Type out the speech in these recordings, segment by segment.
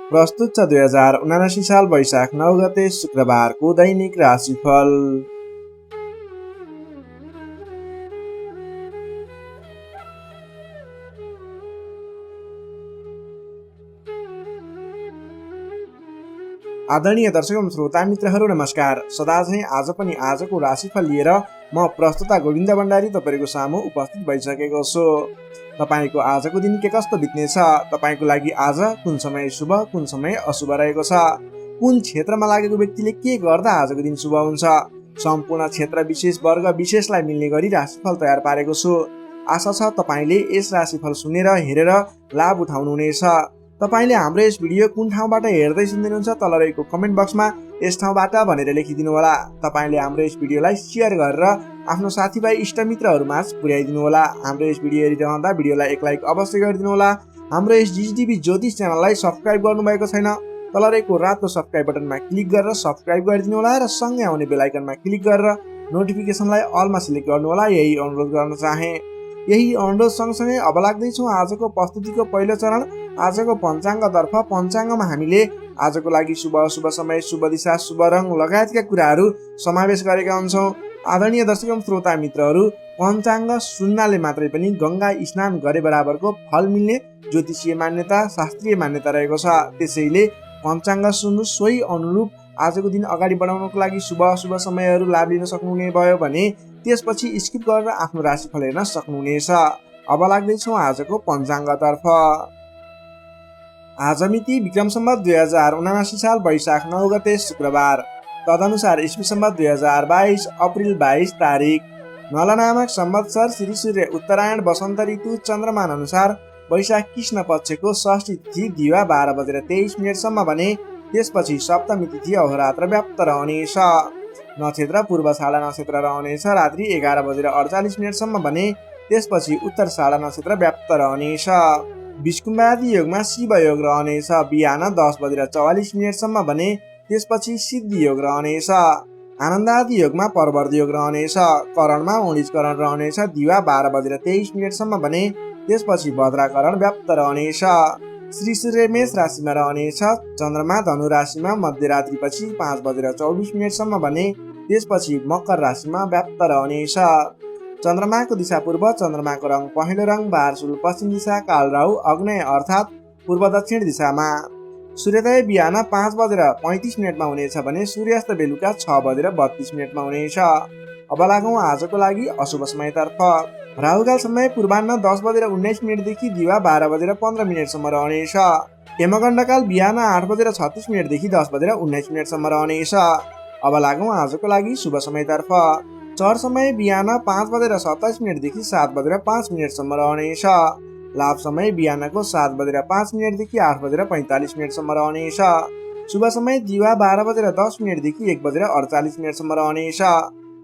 प्रस्तुत छ 2079 साल वैशाख 9 गते शुक्रबारको दैनिक राशिफल। आदरणीय दर्शक एवं श्रोता मित्रहरू नमस्कार। सदा झैं आज पनि आजको राशिफल लिएर म प्रस्तुता गोविन्द भण्डारी तपाईको सामु उपस्थित भइसकेको छु। तपाईको आजको दिन के कस्तो बित्नेछ, तपाईको लागि आज कुन समय शुभ कुन समय अशुभ रहेको छ, कुन क्षेत्रमा लागेको व्यक्तिले के गर्दा आजको दिन शुभ हुन्छ, सम्पूर्ण क्षेत्र विशेष वर्ग विशेषलाई मिल्ने गरी राशिफल तयार पारेको छु। आशा छ तपाईले यस राशिफल सुनेर हेरेर लाभ उठाउनुहुनेछ। तपाईले हाम्रो यस भिडियो कुन ठाउँबाट हेर्दै सुन्दै तल रहेको कमेन्ट बक्समा यस ठाउँबाट भनेर लेखिदिनु होला। तपाईले हाम्रो यस भिडियोलाई शेयर गरेर आफ्नो साथीभाइ इष्टमित्रहरूमाझ पुर्याइदिनु होला। हाम्रो यस भिडियो हेरिरहँदा भिडियोलाई एक लाइक अवश्य गरिदिनु होला। हाम्रो यस जिजिटिभी ज्योतिष च्यानललाई सब्स्क्राइब गर्नुभएको छैन, तल रहेको रातो सब्स्क्राइब बटनमा क्लिक गरेर सब्स्क्राइब गरिदिनु होला र सँगै आउने बेल आइकनमा क्लिक गरेर नोटिफिकेसनलाई अलमा सिलेक्ट गर्नु होला। यही अनुरोध गर्न चाहे। यही अनुरोध सँगसँगै अब लाग्दैछौँ आजको प्रस्तुतिको पहिलो चरण आजको पञ्चाङ्गतर्फ। पञ्चाङ्गमा हामीले आजको लागि शुभ अशुभ समय, शुभ दिशा, शुभ रङ लगायतका कुराहरू समावेश गरेका हुन्छौँ। आदरणीय दर्शक एवं श्रोता मित्रहरू, पञ्चाङ्ग सुन्नाले मात्रै पनि गंगा स्नान गरे बराबरको फल मिल्ने ज्योतिषीय मान्यता, शास्त्रीय मान्यता रहेको छ। त्यसैले पञ्चाङ्ग सुन्नु, सोही अनुरूप आजको दिन अगाडि बढाउनको लागि शुभ अशुभ समयहरू लाभ लिन सक्नुहुने भयो भने त्यसपछि स्किप गरेर आफ्नो राशिफल हेर्न सक्नुहुनेछ। अब लाग्दैछौँ आजको पञ्चाङ्गतर्फ। आज मिति विक्रम सम्वत 2079 साल वैशाख 9 गते शुक्रबार, तदनुसार ईस्वी सम्वत 2022 अप्रिल 22 तारिक। नल नामक संवत्सर श्री सूर्य उत्तरायण वसन्त ऋतु चन्द्रमान अनुसार वैशाख कृष्ण पक्षको षष्ठी तिथि दिवा 12:23 भने त्यसपछि सप्तमी तिथि अहोरात्र व्याप्त रहनेछ। नक्षत्र पूर्वाषाढा नक्षत्र रहनेछ रात्रि 11:48 भने त्यसपछि उत्तराषाढा नक्षत्र व्याप्त रहनेछ। विष्कुम्बादी योगमा शिव योग रहनेछ बिहान 10:44 भने त्यसपछि सिद्धि योग रहनेछ। आनन्दादि योगमा परवर्ती योग रहनेछ। करणमा औणिजकरण रहनेछ दिवा 12:23 भने त्यसपछि भद्राकरण व्याप्त रहनेछ। श्री सूर्य मेष राशिमा रहनेछ। चन्द्रमा धनु राशिमा मध्यरात्रिपछि 5:24 भने त्यसपछि मकर राशिमा व्याप्त रहनेछ। चन्द्रमाको दिशा पूर्व, चन्द्रमाको रङ पहेँलो रङ, बारसुल पश्चिम दिशा, कालराहु अग्नेय अर्थात् पूर्व दक्षिण दिशामा। सूर्योदय बिहान 5:35 हुनेछ भने सूर्यास्त बेलुका 6:32 हुनेछ। अब लागौँ आजको लागि अशुभ समयतर्फ। राहुकाल समय पूर्वाह्न 10:19 देखि दिवा 12:15 रहनेछ। यमगण्डकाल बिहान 8:36 देखि 10:19 रहनेछ। अब लागौँ आजको लागि शुभ समयतर्फ। चर समय बिहान 5:27 देखि 7:05 रहनेछ। लाभ समय बिहानको 7:05 देखि 8:45 रहनेछ। शुभ समय दिवा 12:10 देखि 1:48 रहनेछ।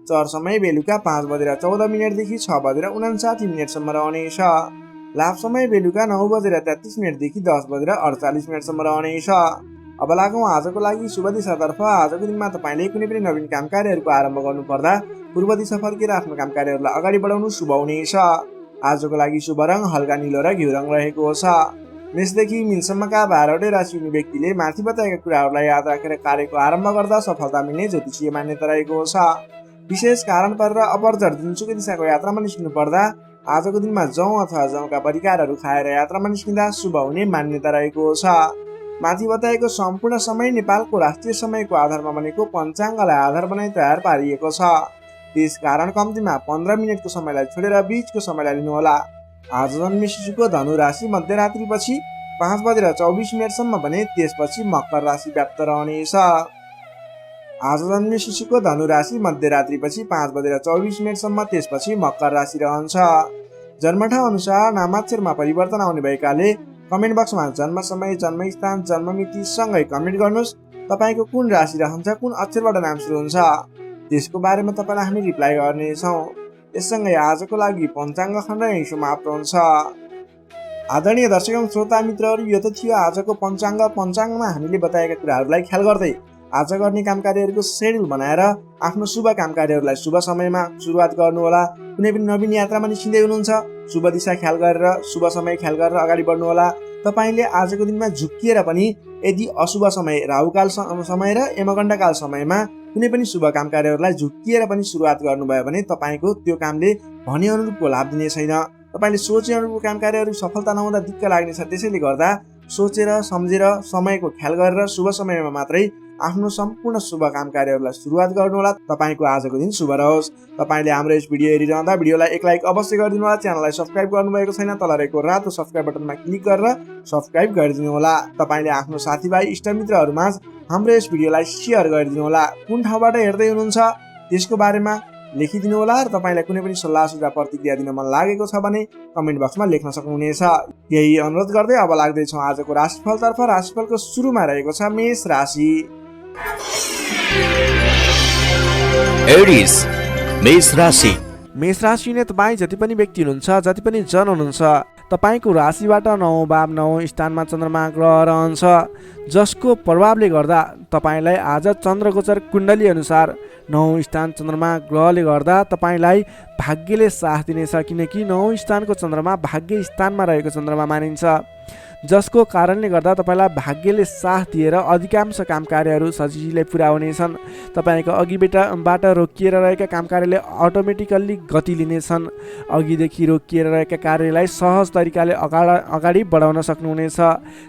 चर समय बेलुका 5:14 देखि 6:59 रहनेछ। लाभ समय बेलुका 9:33 देखि 10:48 रहनेछ। अब लागौँ आजको लागि शुभ दिशातर्फ। आजको दिनमा तपाईँले कुनै पनि नवीन काम कार्यहरूको आरम्भ गर्नुपर्दा पूर्व दिशा फर्केर आफ्नो काम कार्यहरूलाई अगाडि बढाउनु शुभ हुनेछ। आजको लागि शुभ रङ हल्का निलो र घिउ रङ रहेको छ। मेषदेखि मीनसम्मका 12वटै राशि हुने व्यक्तिले माथि बताएका कुराहरूलाई याद राखेर कार्यको आरम्भ गर्दा सफलता मिल्ने ज्योतिषीय मान्यता रहेको छ। विशेष कारण परेर अपरझट जुनसुकै दिशाको यात्रामा निस्किनु पर्दा आजको दिनमा जौ अथवा जौका परिकारहरू खाएर यात्रामा निस्किँदा शुभ हुने मान्यता रहेको छ। माथि बताएको सम्पूर्ण समय नेपालको राष्ट्रिय समयको आधारमा बनेको पञ्चाङ्गलाई आधार बनाई तयार पारिएको छ। त्यस कारण कम्तीमा 15 मिनटको समयलाई छोडेर बीचको समयलाई लिनुहोला। आज जन्मे शिशुको धनु राशि मध्यरात्रिपछि 5:24 भने त्यसपछि मकर राशि व्याप्त रहनेछ। आज जन्मे शिशुको धनु राशि मध्यरात्रिपछि 5:24 त्यसपछि मकर राशि रहन्छ। जन्मठाउँ अनुसार नामाक्षरमा परिवर्तन आउने भएकाले कमेन्ट बक्समा जन्म समय, जन्मस्थान, जन्ममिति सँगै कमेन्ट गर्नुहोस्। तपाईँको कुन राशि रहन्छ, कुन अक्षरबाट नाम सुरु हुन्छ त्यसको बारेमा तपाईँलाई हामी रिप्लाई गर्नेछौँ। यससँगै आजको लागि पञ्चाङ्ग खण्ड यही समाप्त हुन्छ। आदरणीय दर्शक एवं श्रोता मित्रहरू, यो त थियो आजको पञ्चाङ्ग। पञ्चाङ्गमा हामीले बताएका कुराहरूलाई ख्याल गर्दै आज गर्ने काम कार्यहरूको सेड्युल बनाएर आफ्नो शुभ काम कार्यहरूलाई शुभ समयमा सुरुवात गर्नुहोला। कुनै पनि नवीन यात्रामा निस्किँदै हुनुहुन्छ, शुभ दिशा ख्याल गरेर शुभ समय ख्याल गरेर अगाडि बढ्नुहोला। तपाईँले आजको दिनमा झुक्किएर पनि यदि अशुभ समय राहुकाल समय र यमगण्डकाल समयमा कुनै पनि शुभ काम कार्यहरूलाई झुक्किएर पनि सुरुवात गर्नुभयो भने तपाईँको त्यो कामले भने अनुरूपको लाभ दिने छैन। तपाईँले सोचे अनुरूपको काम कार्यहरू सफलता नहुँदा दिक्क लाग्नेछ। त्यसैले गर्दा सोचेर सम्झेर समयको ख्याल गरेर शुभ समयमा मात्रै आफ्नो सम्पूर्ण शुभ काम कार्यहरूलाई सुरुवात गर्नुहोला। तपाईँको आजको दिन शुभ रहोस्। तपाईँले हाम्रो यस भिडियो हेरिरहँदा भिडियोलाई एक लाइक अवश्य गरिदिनु होला। च्यानललाई सब्सक्राइब गर्नुभएको छैन तल रहेको रातो सब्सक्राइब बटनमा क्लिक गरेर सब्सक्राइब गरिदिनु होला। तपाईँले आफ्नो साथीभाइ इष्टमित्रहरूमा हाम्रो यस भिडियोलाई सेयर गरिदिनु होला। कुन ठाउँबाट हेर्दै हुनुहुन्छ त्यसको बारेमा लेखिदिनु होला र तपाईँलाई कुनै पनि सल्लाह सुझाव प्रतिक्रिया दिन मन लागेको छ भने कमेन्ट बक्समा लेख्न सक्नुहुनेछ। यही अनुरोध गर्दै अब लाग्दैछौँ आजको राशिफलतर्फ। राशिफलको सुरुमा रहेको छ मेष राशि। एरिस मेष राशि। मेष राशि नै तपाईँ जति पनि व्यक्ति हुनुहुन्छ, जति पनि जन हुनुहुन्छ, तपाईँको राशिबाट 9 भाव 9 स्थानमा चन्द्रमा ग्रह रहन्छ, जसको प्रभावले गर्दा तपाईँलाई आज चन्द्रगोचर कुण्डली अनुसार 9 स्थान चन्द्रमा ग्रहले गर्दा तपाईँलाई भाग्यले साथ दिनेछ। किनकि 9 स्थानको चन्द्रमा भाग्य स्थानमा रहेको चन्द्रमा मानिन्छ, जसको कारणले गर्दा तपाईँलाई भाग्यले साथ दिएर अधिकांश काम कार्यहरू सजिलै पुरा हुनेछन्। तपाईँको अघिबाट रोकिएर रहेका काम कार्यले अटोमेटिकल्ली गति लिनेछन्। अघिदेखि रोकिएर रहेका कार्यलाई सहज तरिकाले अगाडि बढाउन सक्नुहुनेछ।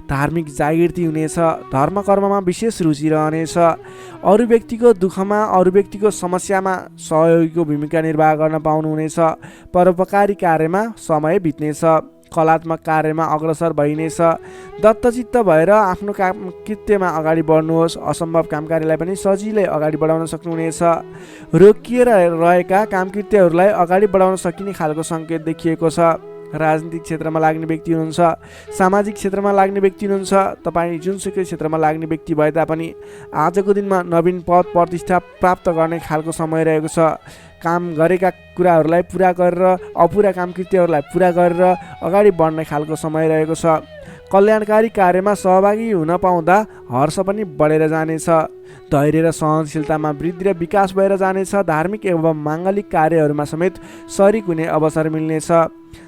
धार्मिक जागृति हुनेछ। धर्म कर्ममा विशेष रुचि रहनेछ। अरू व्यक्तिको दुःखमा, अरू व्यक्तिको समस्यामा सहयोगीको भूमिका निर्वाह गर्न पाउनुहुनेछ। परोपकारी कार्यमा समय बित्नेछ। कलात्मक कार्यमा अग्रसर भइनेछ। दत्तचित्त भएर आफ्नो काम कृत्यमा अगाडि बढ्नुहोस्। असम्भव काम कार्यलाई पनि सजिलै अगाडि बढाउन सक्नुहुनेछ। रोकिएर रहेका काम कृत्यहरूलाई अगाडि बढाउन सकिने खालको सङ्केत देखिएको छ। राजनीतिक क्षेत्रमा लाग्ने व्यक्ति हुनुहुन्छ, सामाजिक क्षेत्रमा लाग्ने व्यक्ति हुनुहुन्छ, तपाईँ जुनसुकै क्षेत्रमा लाग्ने व्यक्ति भए तापनि आजको दिनमा नवीन पद प्रतिष्ठा प्राप्त गर्ने खालको समय रहेको छ। काम गरेका कुराहरूलाई पुरा गरेर अपुरा काम कृत्यहरूलाई पुरा गरेर अगाडि बढ्ने खालको समय रहेको छ। कल्याणकारी कार्यमा सहभागी हुन पाउँदा हर्ष पनि बढेर जानेछ। धैर्य र सहनशीलतामा वृद्धि र विकास भएर जानेछ। धार्मिक एवं माङ्गलिक कार्यहरूमा समेत सरिक हुने अवसर मिल्नेछ।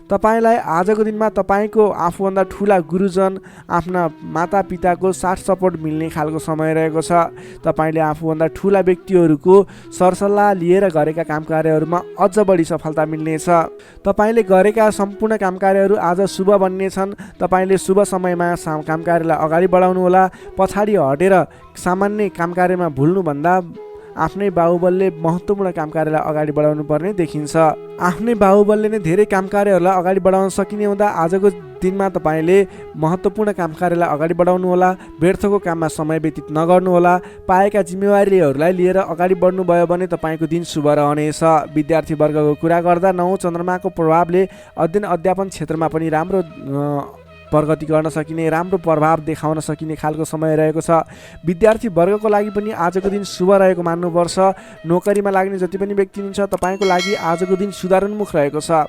तपाईँलाई आजको दिनमा तपाईँको आफूभन्दा ठुला गुरुजन, आफ्ना मातापिताको साथ सपोर्ट मिल्ने खालको समय रहेको छ। तपाईँले आफूभन्दा ठुला व्यक्तिहरूको सरसल्लाह लिएर गरेका काम कार्यहरूमा अझ बढी सफलता मिल्नेछ। तपाईँले गरेका सम्पूर्ण काम कार्यहरू आज शुभ बन्नेछन्। तपाईँले शुभ समयमा काम कार्यलाई अगाडि बढाउनुहोला। पछाडि हटेर सामान्य काम कार्यमा भुल्नुभन्दा आफ्नै बाहुबलले महत्त्वपूर्ण काम कार्यलाई अगाडि बढाउनु पर्ने देखिन्छ। आफ्नै बाहुबलले नै धेरै काम कार्यहरूलाई अगाडि बढाउन सकिने हुँदा आजको दिनमा तपाईँले महत्त्वपूर्ण काम कार्यलाई अगाडि बढाउनुहोला। व्यर्थको काममा समय व्यतीत नगर्नुहोला। पाएका जिम्मेवारीहरूलाई लिएर अगाडि बढ्नुभयो भने तपाईँको दिन शुभ रहनेछ। विद्यार्थी वर्गको कुरा गर्दा 9 चन्द्रमाको प्रभावले अध्ययन अध्यापन क्षेत्रमा पनि राम्रो प्रगति गर्न सकिने, राम्रो प्रभाव देखाउन सकिने खालको समय रहेको छ। विद्यार्थी वर्गको लागि पनि आजको दिन शुभ रहेको मान्नुपर्छ। नोकरीमा लाग्ने जति पनि व्यक्ति हुनुहुन्छ तपाईँको लागि आजको दिन सुधारोन्मुख रहेको छ।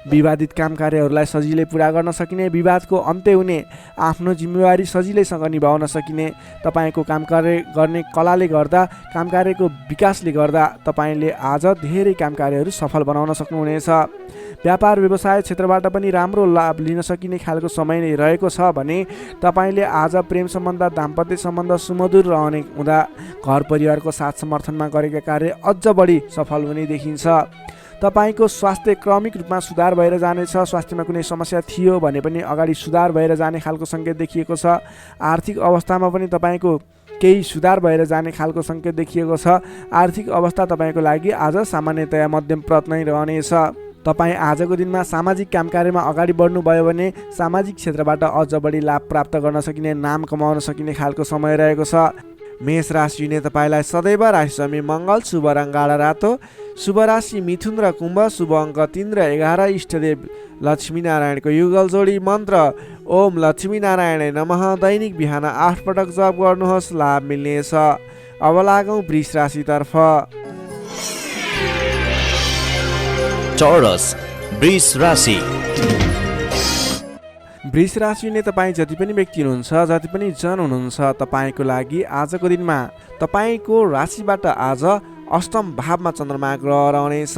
विवादित काम कार्यहरूलाई सजिलै पुरा गर्न सकिने, विवादको अन्त्य हुने, आफ्नो जिम्मेवारी सजिलैसँग निभाउन सकिने। तपाईँको काम कार्य गर्ने कलाले गर्दा, काम कार्यको विकासले गर्दा तपाईँले आज धेरै काम कार्यहरू सफल बनाउन सक्नुहुनेछ। व्यापार व्यवसाय क्षेत्रबाट पनि राम्रो लाभ लिन सकिने खालको समय नै रहेको छ भने तपाईँले आज प्रेम सम्बन्ध, दाम्पत्य सम्बन्ध सुमधुर रहने हुँदा घर परिवारको साथ समर्थनमा गरेका कार्य अझ बढी सफल हुने देखिन्छ। तपाईँको स्वास्थ्य क्रमिक रूपमा सुधार भएर जानेछ। स्वास्थ्यमा कुनै समस्या थियो भने पनि अगाडि सुधार भएर जाने खालको सङ्केत देखिएको छ। आर्थिक अवस्थामा पनि तपाईँको केही सुधार भएर जाने खालको सङ्केत देखिएको छ। आर्थिक अवस्था तपाईँको लागि आज सामान्यतया मध्यम प्रत नै रहनेछ। तपाईँ आजको दिनमा सामाजिक काम कार्यमा अगाडि बढ्नुभयो भने सामाजिक क्षेत्रबाट अझ बढी लाभ प्राप्त गर्न सकिने, नाम कमाउन सकिने खालको समय रहेको छ। मेष राशिले तपाईँलाई सदैव राशिस्वामी मङ्गल, शुभ रङ गाढा रातो, शुभ राशि मिथुन र कुम्भ, शुभ अङ्क 3 र 11, इष्टदेव लक्ष्मीनारायणको युगल जोडी मन्त्र ओम लक्ष्मीनारायण नमः दैनिक बिहान 8 पटक जप गर्नुहोस्, लाभ मिल्नेछ। अब लागौँ वृष राशितर्फ। टोरस वृष राशि। वृष राशिले तपाईँ जति पनि व्यक्ति हुनुहुन्छ, जति पनि जन हुनुहुन्छ, तपाईँको लागि आजको दिनमा तपाईँको राशिबाट आज अष्टम भावमा चन्द्रमा ग्रह रहनेछ।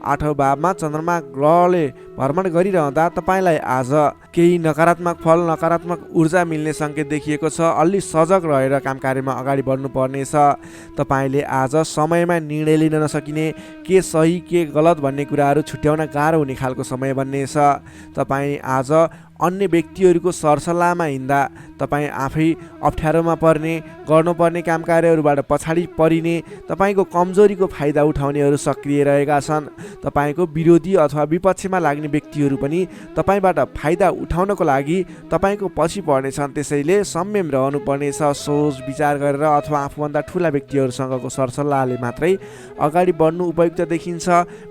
8औं भावमा चन्द्रमा ग्रहले भ्रमण गरिरहँदा तपाईँलाई आज केही नकारात्मक फल नकारात्मक ऊर्जा मिल्ने सङ्केत देखिएको छ। अलि सजग रहेर काम कार्यमा अगाडि बढ्नुपर्नेछ। तपाईँले आज समयमा निर्णय लिन नसकिने, के सही के गलत भन्ने कुराहरू छुट्याउन गाह्रो हुने खालको समय बन्नेछ। तपाईँ आज अन्य व्यक्तिहरूको सरसल्लाहमा हिँड्दा तपाईँ आफै अप्ठ्यारोमा पर्ने, गर्नुपर्ने काम कार्यहरूबाट पछाडि परिने, तपाईँको कमजोरीको फाइदा उठाउनेहरू सक्रिय रहेका छन्। तपाईँको विरोधी अथवा विपक्षमा लाग्ने व्यक्तिहरू पनि तपाईँबाट फाइदा उठाउनको लागि तपाईँको पछि पर्नेछन्। त्यसैले संयम रहनुपर्नेछ। सोच विचार गरेर अथवा आफूभन्दा ठुला व्यक्तिहरूसँगको सरसल्लाहले मात्रै अगाडि बढ्नु उपयुक्त देखिन्छ।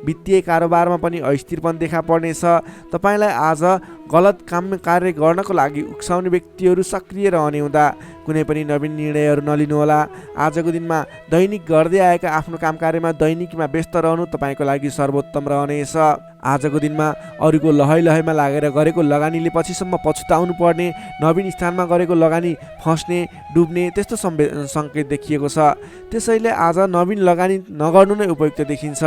वित्तीय कारोबारमा पनि अस्थिरपन देखा पर्नेछ। तपाईँलाई आज गलत काम कार्य गर्नको लागि उक्साउने व्यक्तिहरू सक्रिय रहने हुँदा कुनै पनि नवीन निर्णयहरू नलिनुहोला। आजको दिनमा दैनिक गर्दै आएका आफ्नो काम कार्यमा दैनिकमा व्यस्त रहनु तपाईँको लागि सर्वोत्तम रहनेछ। आजको दिनमा अरूको लहैमा लागेर गरेको लगानीले पछिसम्म पछुताउनु पर्ने, नवीन स्थानमा गरेको लगानी फस्ने डुब्ने त्यस्तो सङ्केत देखिएको छ। त्यसैले आज नवीन लगानी नगर्नु नै उपयुक्त देखिन्छ।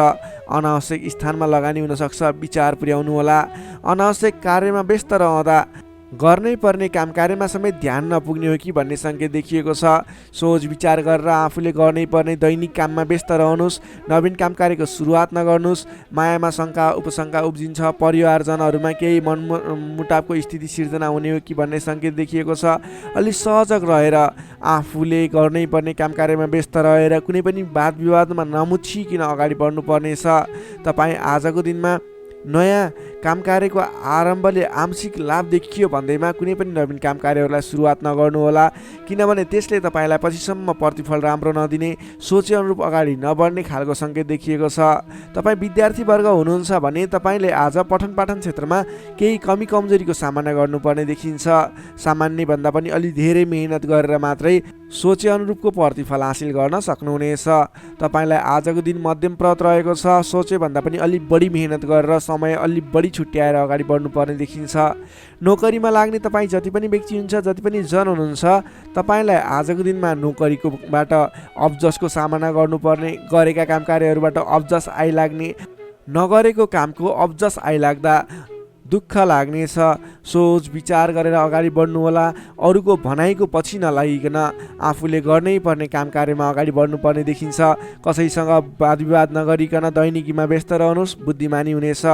अनावश्यक स्थानमा लगानी हुनसक्छ, विचार पुर्याउनु होला। अनावश्यक कार्यमा व्यस्त रहँदा गर्नै पर्ने काम कार्यमा समेत ध्यान नपुग्ने हो कि भन्ने सङ्केत देखिएको छ। सोच विचार गरेर आफूले गर्नै पर्ने दैनिक काममा व्यस्त रहनुहोस्। नवीन काम कार्यको सुरुवात नगर्नुहोस्। मायामा शङ्का उपशङ्का उब्जिन्छ। परिवारजनहरूमा केही मनमुटावको स्थिति सिर्जना हुने हो कि भन्ने सङ्केत देखिएको छ। अलि सजग रहेर आफूले गर्नै पर्ने काम कार्यमा व्यस्त रहेर कुनै पनि वाद विवादमा नमुछिकन अगाडि बढ्नुपर्नेछ। तपाईँ आजको दिनमा नयाँ काम कार्यको आरम्भले आंशिक लाभ देखियो भन्दैमा कुनै पनि नवीन काम कार्यहरूलाई सुरुवात नगर्नुहोला, किनभने त्यसले तपाईँलाई पछिसम्म प्रतिफल राम्रो नदिने, सोचे अनुरूप अगाडि नबढ्ने खालको सङ्केत देखिएको छ। तपाईँ विद्यार्थीवर्ग हुनुहुन्छ भने तपाईँले आज पठन पाठन क्षेत्रमा केही कमी कमजोरीको सामना गर्नुपर्ने देखिन्छ। सामान्यभन्दा पनि अलि धेरै मेहनत गरेर मात्रै सोचे अनुरूपको प्रतिफल हासिल गर्न सक्नुहुनेछ। तपाईँलाई आजको दिन मध्यमप्रद रहेको छ। सोचे भन्दा पनि अलि बढी मेहनत गरेर समय अलि बढी छुट्याएर अगाडि बढ्नुपर्ने देखिन्छ। नोकरीमा लाग्ने तपाईँ जति पनि व्यक्ति हुन्छ, जति पनि जन हुनुहुन्छ, तपाईँलाई आजको दिनमा नोकरीकोबाट अब्जसको सामना गर्नुपर्ने, गरेका काम कार्यहरूबाट अब्जस आइलाग्ने, नगरेको कामको अब्जस आइलाग्दा दुःख लाग्नेछ। सोच विचार गरेर अगाडि बढ्नु होला। अरूको भनाइको पछि नलागिकन आफूले गर्नै पर्ने काम कार्यमा अगाडि बढ्नुपर्ने देखिन्छ। कसैसँग वाद विवाद नगरिकन दैनिकीमा व्यस्त रहनुहोस्, बुद्धिमानी हुनेछ।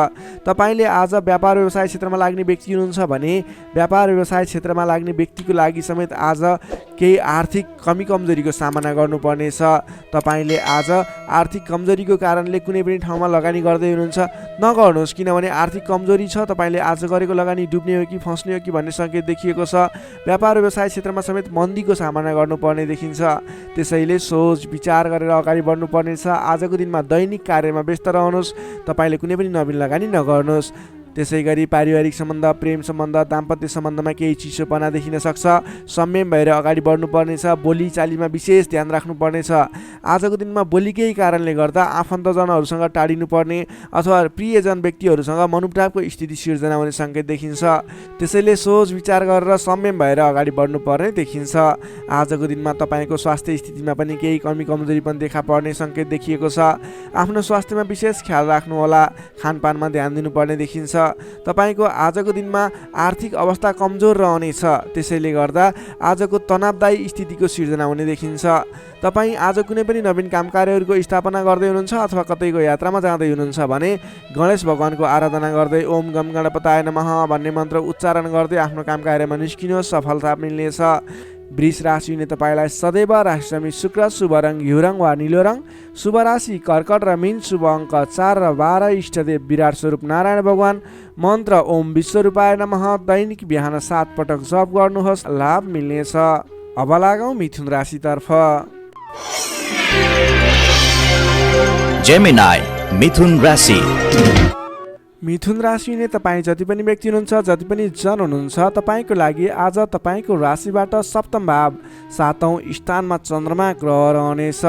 तपाईँले आज व्यापार व्यवसाय क्षेत्रमा लाग्ने व्यक्ति हुनुहुन्छ भने व्यापार व्यवसाय क्षेत्रमा लाग्ने व्यक्तिको लागि समेत आज केही आर्थिक कमी कमजोरीको सामना गर्नुपर्नेछ। तपाईँले आज आर्थिक कमजोरीको कारणले कुनै पनि ठाउँमा लगानी गर्दै हुनुहुन्छ, नगर्नुहोस्, किनभने आर्थिक कमजोरी छ। तपाईँले आज गरेको लगानी डुब्ने हो कि फस्ने हो कि भन्ने सङ्केत देखिएको छ। व्यापार व्यवसाय क्षेत्रमा समेत मन्दीको सामना गर्नुपर्ने देखिन्छ। त्यसैले सोच विचार गरेर अगाडि बढ्नुपर्नेछ। आजको दिनमा दैनिक कार्यमा व्यस्त रहनुहोस्। तपाईँले कुनै पनि नवीन लगानी नगर्नुहोस्। त्यसै गरी पारिवारिक सम्बन्ध, प्रेम सम्बन्ध, दाम्पत्य सम्बन्धमा केही चिसोपना देखिन सक्छ। संयम भएर अगाडि बढ्नुपर्नेछ। बोलीचालीमा विशेष ध्यान राख्नुपर्नेछ। आजको दिनमा बोलीकै कारणले गर्दा आफन्तजनहरूसँग टाढिनुपर्ने अथवा प्रियजन व्यक्तिहरूसँग मनमुटावको स्थिति सिर्जना हुने सङ्केत देखिन्छ। त्यसैले सोच विचार गरेर संयम भएर अगाडि बढ्नुपर्ने देखिन्छ। आजको दिनमा तपाईँको स्वास्थ्य स्थितिमा पनि केही कमी कमजोरी पनि देखा पर्ने सङ्केत देखिएको छ। आफ्नो स्वास्थ्यमा विशेष ख्याल राख्नुहोला। खानपानमा ध्यान दिनुपर्ने देखिन्छ। तपाईँको आजको दिनमा आर्थिक अवस्था कमजोर रहनेछ। त्यसैले गर्दा आजको तनावदायी स्थितिको सिर्जना हुने देखिन्छ। तपाईँ आज कुनै पनि नवीन काम कार्यहरूको स्थापना गर्दै हुनुहुन्छ अथवा कतैको यात्रामा जाँदै हुनुहुन्छ भने गणेश भगवानको आराधना गर्दै ओम गम गणपताय नमः भन्ने मन्त्र उच्चारण गर्दै आफ्नो काम कार्यमा निस्किनुहोस्, सफलता मिल्नेछ। वृष राशि हुने तपाईँलाई सदैव राशिसमी शुक्र, शुभ रङ घिउ रङ वा निलो रङ, शुभ राशि कर्कट र मीन, शुभ अङ्क 4 र 12, इष्टदेव विराट स्वरूप नारायण भगवान, मन्त्र ओम विश्वरूपाय नमः। दैनिक बिहान 7 पटक जप गर्नुहोस्, लाभ मिल्नेछ। अब लागौँ मिथुन राशितर्फ। जेमिनाई मिथुन राशि। मिथुन राशि हुने तपाईँ जति पनि व्यक्ति हुनुहुन्छ, जति पनि जन हुनुहुन्छ, तपाईँको लागि आज तपाईँको राशिबाट सप्तम भाव 7औं स्थानमा चन्द्रमा ग्रह रहनेछ।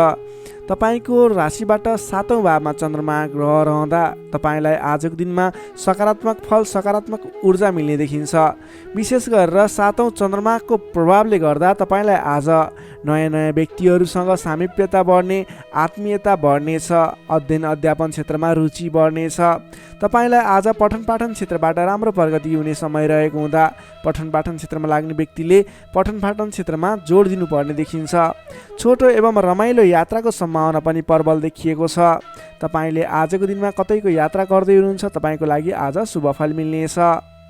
तपाईको राशिबाट 7औं भावमा चन्द्रमा ग्रह रहँदा तपाईलाई आजको दिनमा सकारात्मक फल सकारात्मक ऊर्जा मिल्ने देखिन्छ। विशेष गरेर 7औं चन्द्रमाको प्रभावले गर्दा तपाईलाई आज नयाँ नयाँ व्यक्तिहरूसँग सामिप्यता बढ्ने, आत्मीयता बढ्नेछ, अध्ययन अध्यापन क्षेत्रमा रुचि बढ्नेछ। तपाईलाई आज पठन पाठन क्षेत्रबाट राम्रो प्रगति हुने समय रहेको हुँदा पठन पाठन क्षेत्रमा लाग्ने व्यक्तिले पठन पाठन क्षेत्रमा जोड दिनुपर्ने देखिन्छ। छोटो एवं रमाइलो यात्राको सम्भावना पनि प्रबल देखिएको छ। तपाईले आजको दिनमा कतैको यात्रा गर्दै हुनुहुन्छ, तपाईको लागि आज शुभफल मिल्नेछ।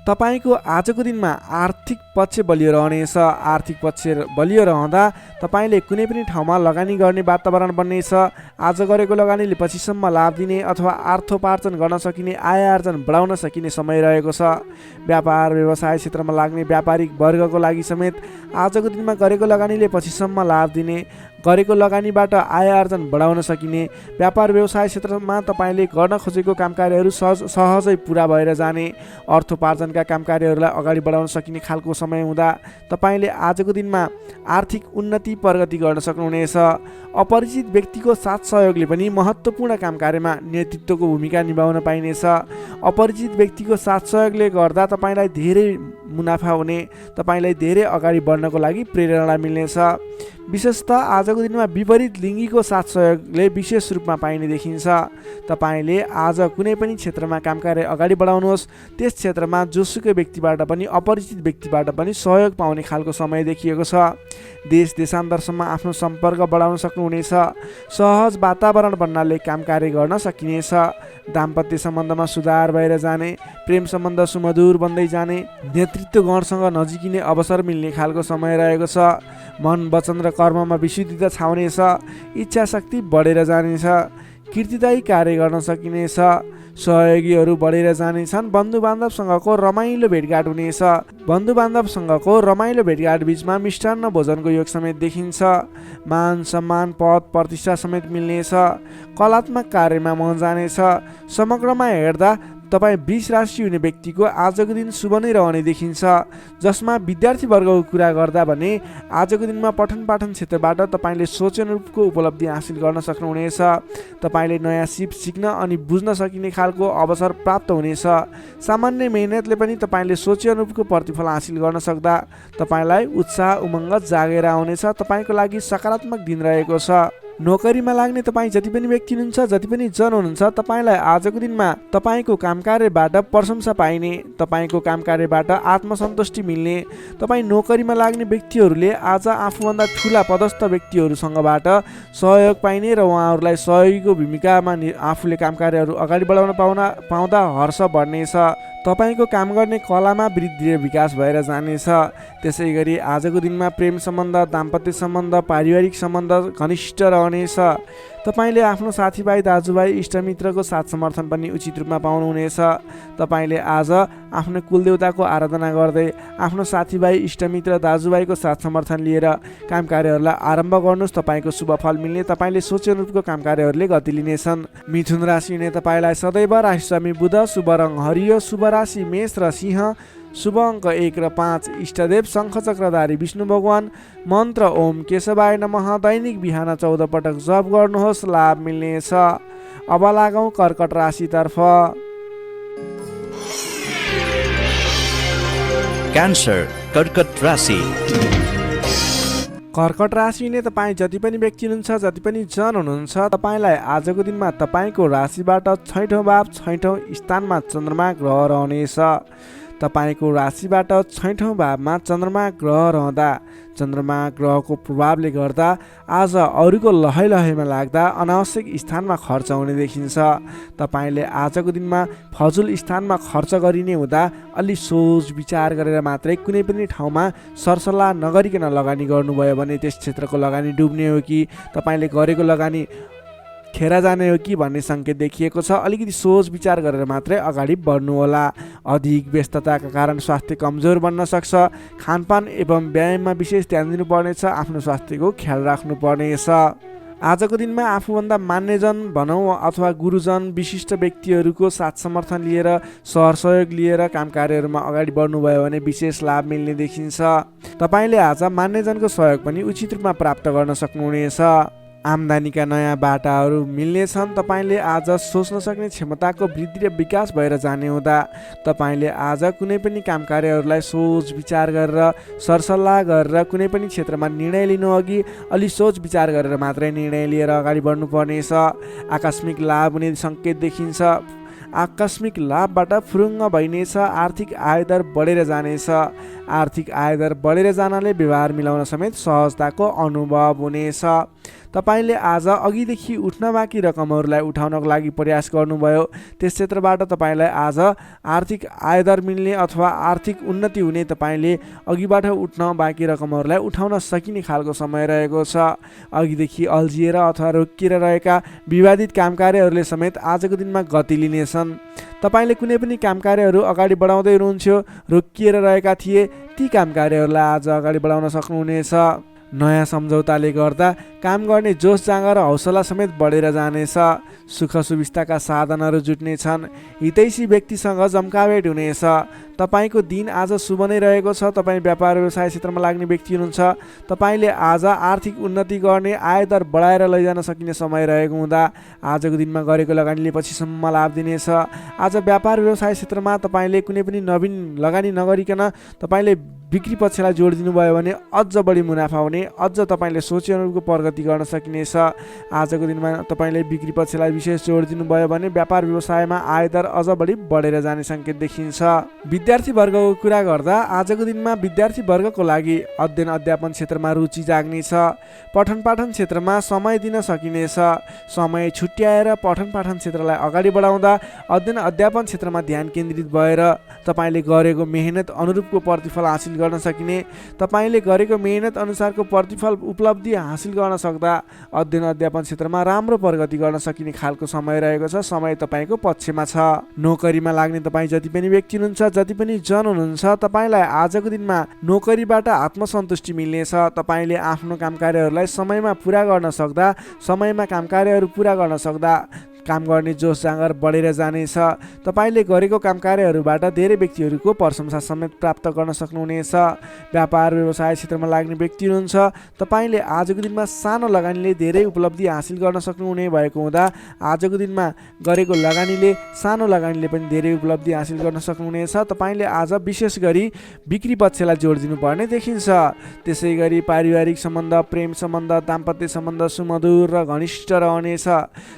तपाईको आजको दिनमा आर्थिक पक्ष बलियो रहनेछ। आर्थिक पक्ष बलियो रहँदा तपाईले कुनै पनि ठाउँमा लगानी गर्ने वातावरण बन्नेछ। आज गरेको लगानीले पछिसम्म लाभ दिने अथवा अर्थोपार्जन गर्न सकिने, आय आर्जन बढाउन सकिने समय रहेको छ। व्यापार व्यवसाय क्षेत्रमा लाग्ने व्यापारिक वर्गको लागि समेत आजको दिनमा गरेको लगानीले पछिसम्म लाभ दिने, गरेको लगानीबाट आय आर्जन बढाउन सकिने, व्यापार व्यवसाय क्षेत्रमा तपाईले गर्न खोजेको कामकार्यहरू सहजै पुरा भएर जाने, अर्थोपार्जनका कामकार्यहरूलाई अगाडि बढाउन सकिने खालको समय हुँदा तपाईले आजको दिनमा आर्थिक उन्नति प्रगति गर्न सक्नुहुनेछ। अपरिचित व्यक्तिको साथ सहयोगले पनि महत्त्वपूर्ण कामकार्यमा नेतृत्वको भूमिका निभाउन पाइनेछ। अपरिचित व्यक्तिको साथ सहयोगले गर्दा तपाईलाई धेरै मुनाफा हुने, तपाईलाई धेरै अगाडि बढ्नको लागि प्रेरणा मिल्नेछ। विशेषतः आजको दिनमा विपरीत लिङ्गीको साथ सहयोगले विशेष रूपमा पाइने देखिन्छ। तपाईले आज कुनै पनि क्षेत्रमा कामकार्य अगाडि बढाउनुहोस्, त्यस क्षेत्रमा जोसुकै व्यक्तिबाट पनि अपरिचित व्यक्तिबाट पनि सहयोग पाउने खालको समय देखिएको छ। देश देशान्तरसम्म आफ्नो सम्पर्क बढाउन सक्नुहुनेछ। सहज वातावरण बन्नाले कामकार्य गर्न सकिनेछ। दाम्पत्य सम्बन्धमा सुधार भएर जाने, प्रेम सम्बन्ध सुमधुर बन्दै जाने, नेतृत्व गणसँग नजिकिने अवसर मिल्ने खालको समय रहेको छ। मन वचन र कर्ममा विशुद्धता छाउनेछ। इच्छा शक्ति बढेर जानेछ। कीर्तिदायी कार्य गर्न सकिनेछ। सहयोगीहरू बढेर जानेछन्। बन्धु बान्धवसँगको रमाइलो भेटघाट हुनेछ। बन्धु बान्धवसँगको रमाइलो भेटघाट बीचमा मिष्टान्न भोजनको योग समेत देखिन्छ। मान सम्मान पद प्रतिष्ठा समेत मिल्नेछ। कलात्मक कार्यमा मन जानेछ। समग्रमा हेर्दा तपाईँ वृष राशि हुने व्यक्तिको आजको दिन शुभ नै रहने देखिन्छ। जसमा विद्यार्थी वर्गको कुरा गर्दा भने आजको दिनमा पठन पाठन क्षेत्रबाट तपाईँले सोचे अनुरूपको उपलब्धि हासिल गर्न सक्नुहुनेछ। तपाईँले नयाँ सिप सिक्न अनि बुझ्न सकिने खालको अवसर प्राप्त हुनेछ। सामान्य मेहनतले पनि तपाईँले सोचे अनुरूपको प्रतिफल हासिल गर्न सक्दा तपाईँलाई उत्साह उमङ्ग जागेर आउनेछ। तपाईँको लागि सकारात्मक दिन रहेको छ। नोकरीमा लाग्ने तपाईँ जति पनि व्यक्ति हुनुहुन्छ, जति पनि जन हुनुहुन्छ, तपाईँलाई आजको दिनमा तपाईँको कामकार्यबाट प्रशंसा पाइने, तपाईँको कामकार्यबाट आत्मसन्तुष्टि मिल्ने। तपाईँ नोकरीमा लाग्ने व्यक्तिहरूले आज आफूभन्दा ठुला पदस्थ व्यक्तिहरूसँगबाट सहयोग पाइने र उहाँहरूलाई सहयोगीको भूमिकामा आफूले कामकार्यहरू अगाडि बढाउन पाउँदा हर्ष बढ्नेछ। तपाईँको काम गर्ने कलामा वृद्धि र विकास भएर जानेछ। त्यसै गरी आजको दिनमा प्रेम सम्बन्ध, दाम्पत्य सम्बन्ध, पारिवारिक सम्बन्ध घनिष्ठ रहनेछ। तपाईँले आफ्नो साथीभाइ दाजुभाइ इष्टमित्रको साथ समर्थन पनि उचित रूपमा पाउनुहुनेछ। तपाईँले आज आफ्नो कुलदेवताको आराधना गर्दै आफ्नो साथीभाइ इष्टमित्र दाजुभाइको साथ समर्थन लिएर काम कार्यहरूलाई आरम्भ गर्नुहोस्। तपाईँको शुभ फल मिल्ने, तपाईँले सोचे अनुरूपको काम कार्यहरूले गति लिनेछन्। मिथुन राशि हुने तपाईँलाई सदैव राशिस्वामी बुध, शुभ रङ हरियो, शुभ राशि मेष र सिंह, शुभ अङ्क 1 र 5, इष्टदेव शङ्खचक्रधारी विष्णु भगवान, मन्त्र ओम केशवाय नमः। दैनिक बिहान 14 पटक जप गर्नुहोस्, लाभ मिल्नेछ। अब लागौँ कर्कट राशितर्फ। क्यान्सर कर्कट राशि। कर्कट राशि नै तपाईँ जति पनि व्यक्ति हुनुहुन्छ, जति पनि जन हुनुहुन्छ, तपाईँलाई आजको दिनमा तपाईँको राशिबाट 6औं भाव 6औं स्थानमा चन्द्रमा ग्रह रहनेछ। तपाईँको राशिबाट 6औं भावमा चन्द्रमा ग्रह रहँदा चन्द्रमा ग्रहको प्रभावले गर्दा आज अरूको लहैमा लाग्दा अनावश्यक स्थानमा खर्च हुने देखिन्छ। तपाईँले आजको दिनमा फजुल स्थानमा खर्च गरिने हुँदा अलि सोच विचार गरेर मात्रै कुनै पनि ठाउँमा सरसल्लाह नगरिकन लगानी गर्नुभयो भने त्यस क्षेत्रको लगानी डुब्ने हो कि तपाईँले गरेको लगानी खेर जाने हो कि भन्ने सङ्केत देखिएको छ। अलिकति सोच विचार गरेर मात्रै अगाडि बढ्नुहोला। अधिक व्यस्तताका कारण स्वास्थ्य कमजोर बन्न सक्छ। खानपान एवं व्यायाममा विशेष ध्यान दिनुपर्नेछ। आफ्नो स्वास्थ्यको ख्याल राख्नुपर्नेछ। आजको दिनमा आफूभन्दा मान्यजन भनौँ अथवा गुरुजन विशिष्ट व्यक्तिहरूको साथ समर्थन लिएर सहयोग लिएर काम कार्यहरूमा अगाडि बढ्नुभयो भने विशेष लाभ मिल्ने देखिन्छ। तपाईँले आज मान्यजनको सहयोग पनि उचित रूपमा प्राप्त गर्न सक्नुहुनेछ। आम्दानीका नयाँ बाटाहरू मिल्नेछन्। तपाईँले आज सोच्न सक्ने क्षमताको वृद्धि र विकास भएर जाने हुँदा तपाईँले आज कुनै पनि काम कार्यहरूलाई सोच विचार गरेर सरसल्लाह गरेर कुनै पनि क्षेत्रमा निर्णय लिनु अघि अलि सोच विचार गरेर मात्रै निर्णय लिएर अगाडि बढ्नुपर्नेछ। आकस्मिक लाभ हुने सङ्केत देखिन्छ। आकस्मिक लाभबाट फुरुङ्ग भइनेछ। आर्थिक आयदर बढेर जानेछ। आर्थिक आयदर बढेर जानाले व्यवहार मिलाउन समेत सहजताको अनुभव हुनेछ। तपाईँले आज अघिदेखि उठ्न बाँकी रकमहरूलाई उठाउनको लागि प्रयास गर्नुभयो। त्यस क्षेत्रबाट तपाईँलाई आज आर्थिक आयदर मिल्ने अथवा आर्थिक उन्नति हुने तपाईँले अघिबाट उठ्न बाँकी रकमहरूलाई उठाउन सकिने खालको समय रहेको छ। अघिदेखि अल्झिएर अथवा रोकिएर रहेका विवादित काम कार्यहरूले समेत आजको दिनमा गति लिनेछन्। तपाईँले कुनै पनि काम कार्यहरू अगाडि बढाउँदै हुनुहुन्थ्यो, रोकिएर रहेका थिए, ती काम कार्यहरूलाई आज अगाडि बढाउन सक्नुहुनेछ। नयाँ सम्झौताले गर्दा काम गर्ने जोस जाँगर र हौसला समेत बढेर जानेछ। सुख सुविस्ताका साधनहरू जुट्नेछन्। हितैषी व्यक्तिसँग जम्काभेट हुनेछ। तपाईँको दिन आज शुभ नै रहेको छ। तपाईँ व्यापार व्यवसाय क्षेत्रमा लाग्ने व्यक्ति हुनुहुन्छ। तपाईँले आज आर्थिक उन्नति गर्ने, आयदर बढाएर लैजान सकिने समय रहेको हुँदा आजको दिनमा गरेको लगानीले पछिसम्म लाभ दिनेछ। आज व्यापार व्यवसाय क्षेत्रमा तपाईँले कुनै पनि नवीन लगानी नगरिकन तपाईँले बिक्री पक्षलाई जोड दिनुभयो भने अझ बढी मुनाफा हुने, अझ तपाईँले सोचे अनुरूपको प्रगति गर्न सकिनेछ। आजको दिनमा तपाईँले बिक्री पक्षलाई विशेष जोड दिनुभयो भने व्यापार व्यवसायमा आयदर अझ बढी बढेर जाने सङ्केत देखिन्छ। विद्यार्थी वर्गको कुरा गर्दा आजको दिनमा विद्यार्थी वर्गको लागि अध्ययन अध्यापन क्षेत्रमा रुचि जाग्नेछ। पठन पाठन क्षेत्रमा समय दिन सकिनेछ। समय छुट्याएर पठन पाठन क्षेत्रलाई अगाडि बढाउँदा अध्ययन अध्यापन क्षेत्रमा ध्यान केन्द्रित भएर तपाईँले गरेको मेहनत अनुरूपको प्रतिफल हासिल गर्न सकिने, तपाईँले गरेको मेहनत अनुसारको प्रतिफल उपलब्धि हासिल गर्न सक्दा अध्ययन अध्यापन क्षेत्रमा राम्रो प्रगति गर्न सकिने खालको समय रहेको छ। समय तपाईँको पक्षमा छ। नोकरीमा लाग्ने तपाईँ जति पनि व्यक्ति हुनुहुन्छ, जति पनि जन हुनुहुन्छ, तपाईँलाई आजको दिनमा नोकरीबाट आत्मसन्तुष्टि मिल्नेछ। तपाईँले आफ्नो काम कार्यहरूलाई समयमा पुरा गर्न सक्दा, समयमा काम कार्यहरू पुरा गर्न सक्दा काम गर्ने जोस जाँगर बढेर जानेछ। तपाईँले गरेको काम कार्यहरूबाट धेरै व्यक्तिहरूको प्रशंसा समेत प्राप्त गर्न सक्नुहुनेछ। व्यापार व्यवसाय क्षेत्रमा लाग्ने व्यक्ति हुनुहुन्छ, तपाईँले आजको दिनमा सानो लगानीले धेरै उपलब्धि हासिल गर्न सक्नुहुने भएको हुँदा आजको दिनमा गरेको लगानीले, सानो लगानीले पनि धेरै उपलब्धि हासिल गर्न सक्नुहुनेछ। तपाईँले आज विशेष गरी बिक्री पक्षलाई जोड दिनुपर्ने देखिन्छ। त्यसै गरी पारिवारिक सम्बन्ध, प्रेम सम्बन्ध, दाम्पत्य सम्बन्ध सुमधुर र घनिष्ठ रहनेछ।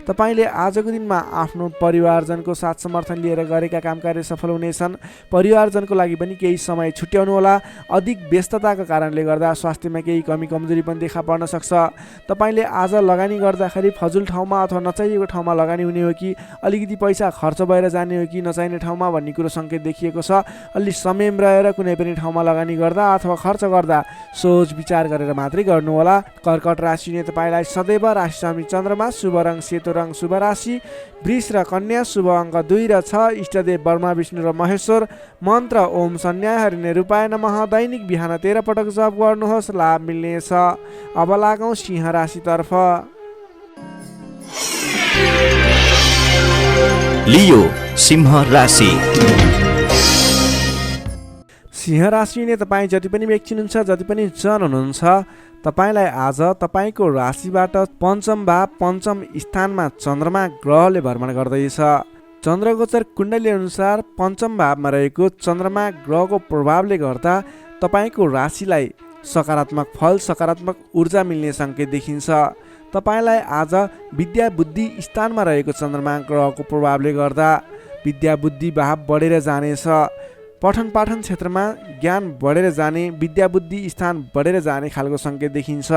तपाईँले आजको दिनमा आफ्नो परिवारजनको साथ समर्थन लिएर गरेका काम कार्य सफल हुनेछन्। परिवारजनको लागि पनि केही समय छुट्याउनु होला। अधिक व्यस्तताको कारणले गर्दा स्वास्थ्यमा केही कमी कमजोरी पनि देखा पर्न सक्छ। तपाईँले आज लगानी गर्दाखेरि फजुल ठाउँमा अथवा नचाहिएको ठाउँमा लगानी हुने हो कि अलिकति पैसा खर्च भएर जाने हो कि नचाहिने ठाउँमा भन्ने कुरो सङ्केत देखिएको छ। अलि संयम रहेर कुनै पनि ठाउँमा लगानी गर्दा अथवा खर्च गर्दा सोच विचार गरेर मात्रै गर्नुहोला। कर्कट राशिले तपाईँलाई सदैव राशि स्वामी चन्द्रमा, शुभ रङ सेतो रङ, शुभ राशि वृष र कन्या, शुभ अङ्क 2 र 6, इष्टदेव ब्रह्मा विष्णु र महेश्वर, मन्त्र ओम सन्याय हरिणे रूपाय नमः। दैनिक बिहान 13 पटक जप गर्नुहोस्, लाभ मिल्नेछ। अब लागौँ सिंह राशितर्फ। लियो सिंह राशि। सिंह राशिले तपाईँ जति पनि व्यक्ति हुनुहुन्छ, जति पनि जन हुनुहुन्छ, तपाईँलाई आज तपाईँको राशिबाट पञ्चम भाव, पञ्चम स्थानमा चन्द्रमा ग्रहले भ्रमण गर्दैछ। चन्द्रगोचर कुण्डली अनुसार पञ्चम भावमा रहेको चन्द्रमा ग्रहको प्रभावले गर्दा तपाईँको राशिलाई सकारात्मक फल, सकारात्मक ऊर्जा मिल्ने सङ्केत देखिन्छ। तपाईँलाई आज विद्या बुद्धि स्थानमा रहेको चन्द्रमा ग्रहको प्रभावले गर्दा विद्या बुद्धि भाव बढेर जानेछ। पठन पाठन क्षेत्रमा ज्ञान बढेर जाने, विद्या बुद्धि स्थान बढेर जाने खालको सङ्केत देखिन्छ।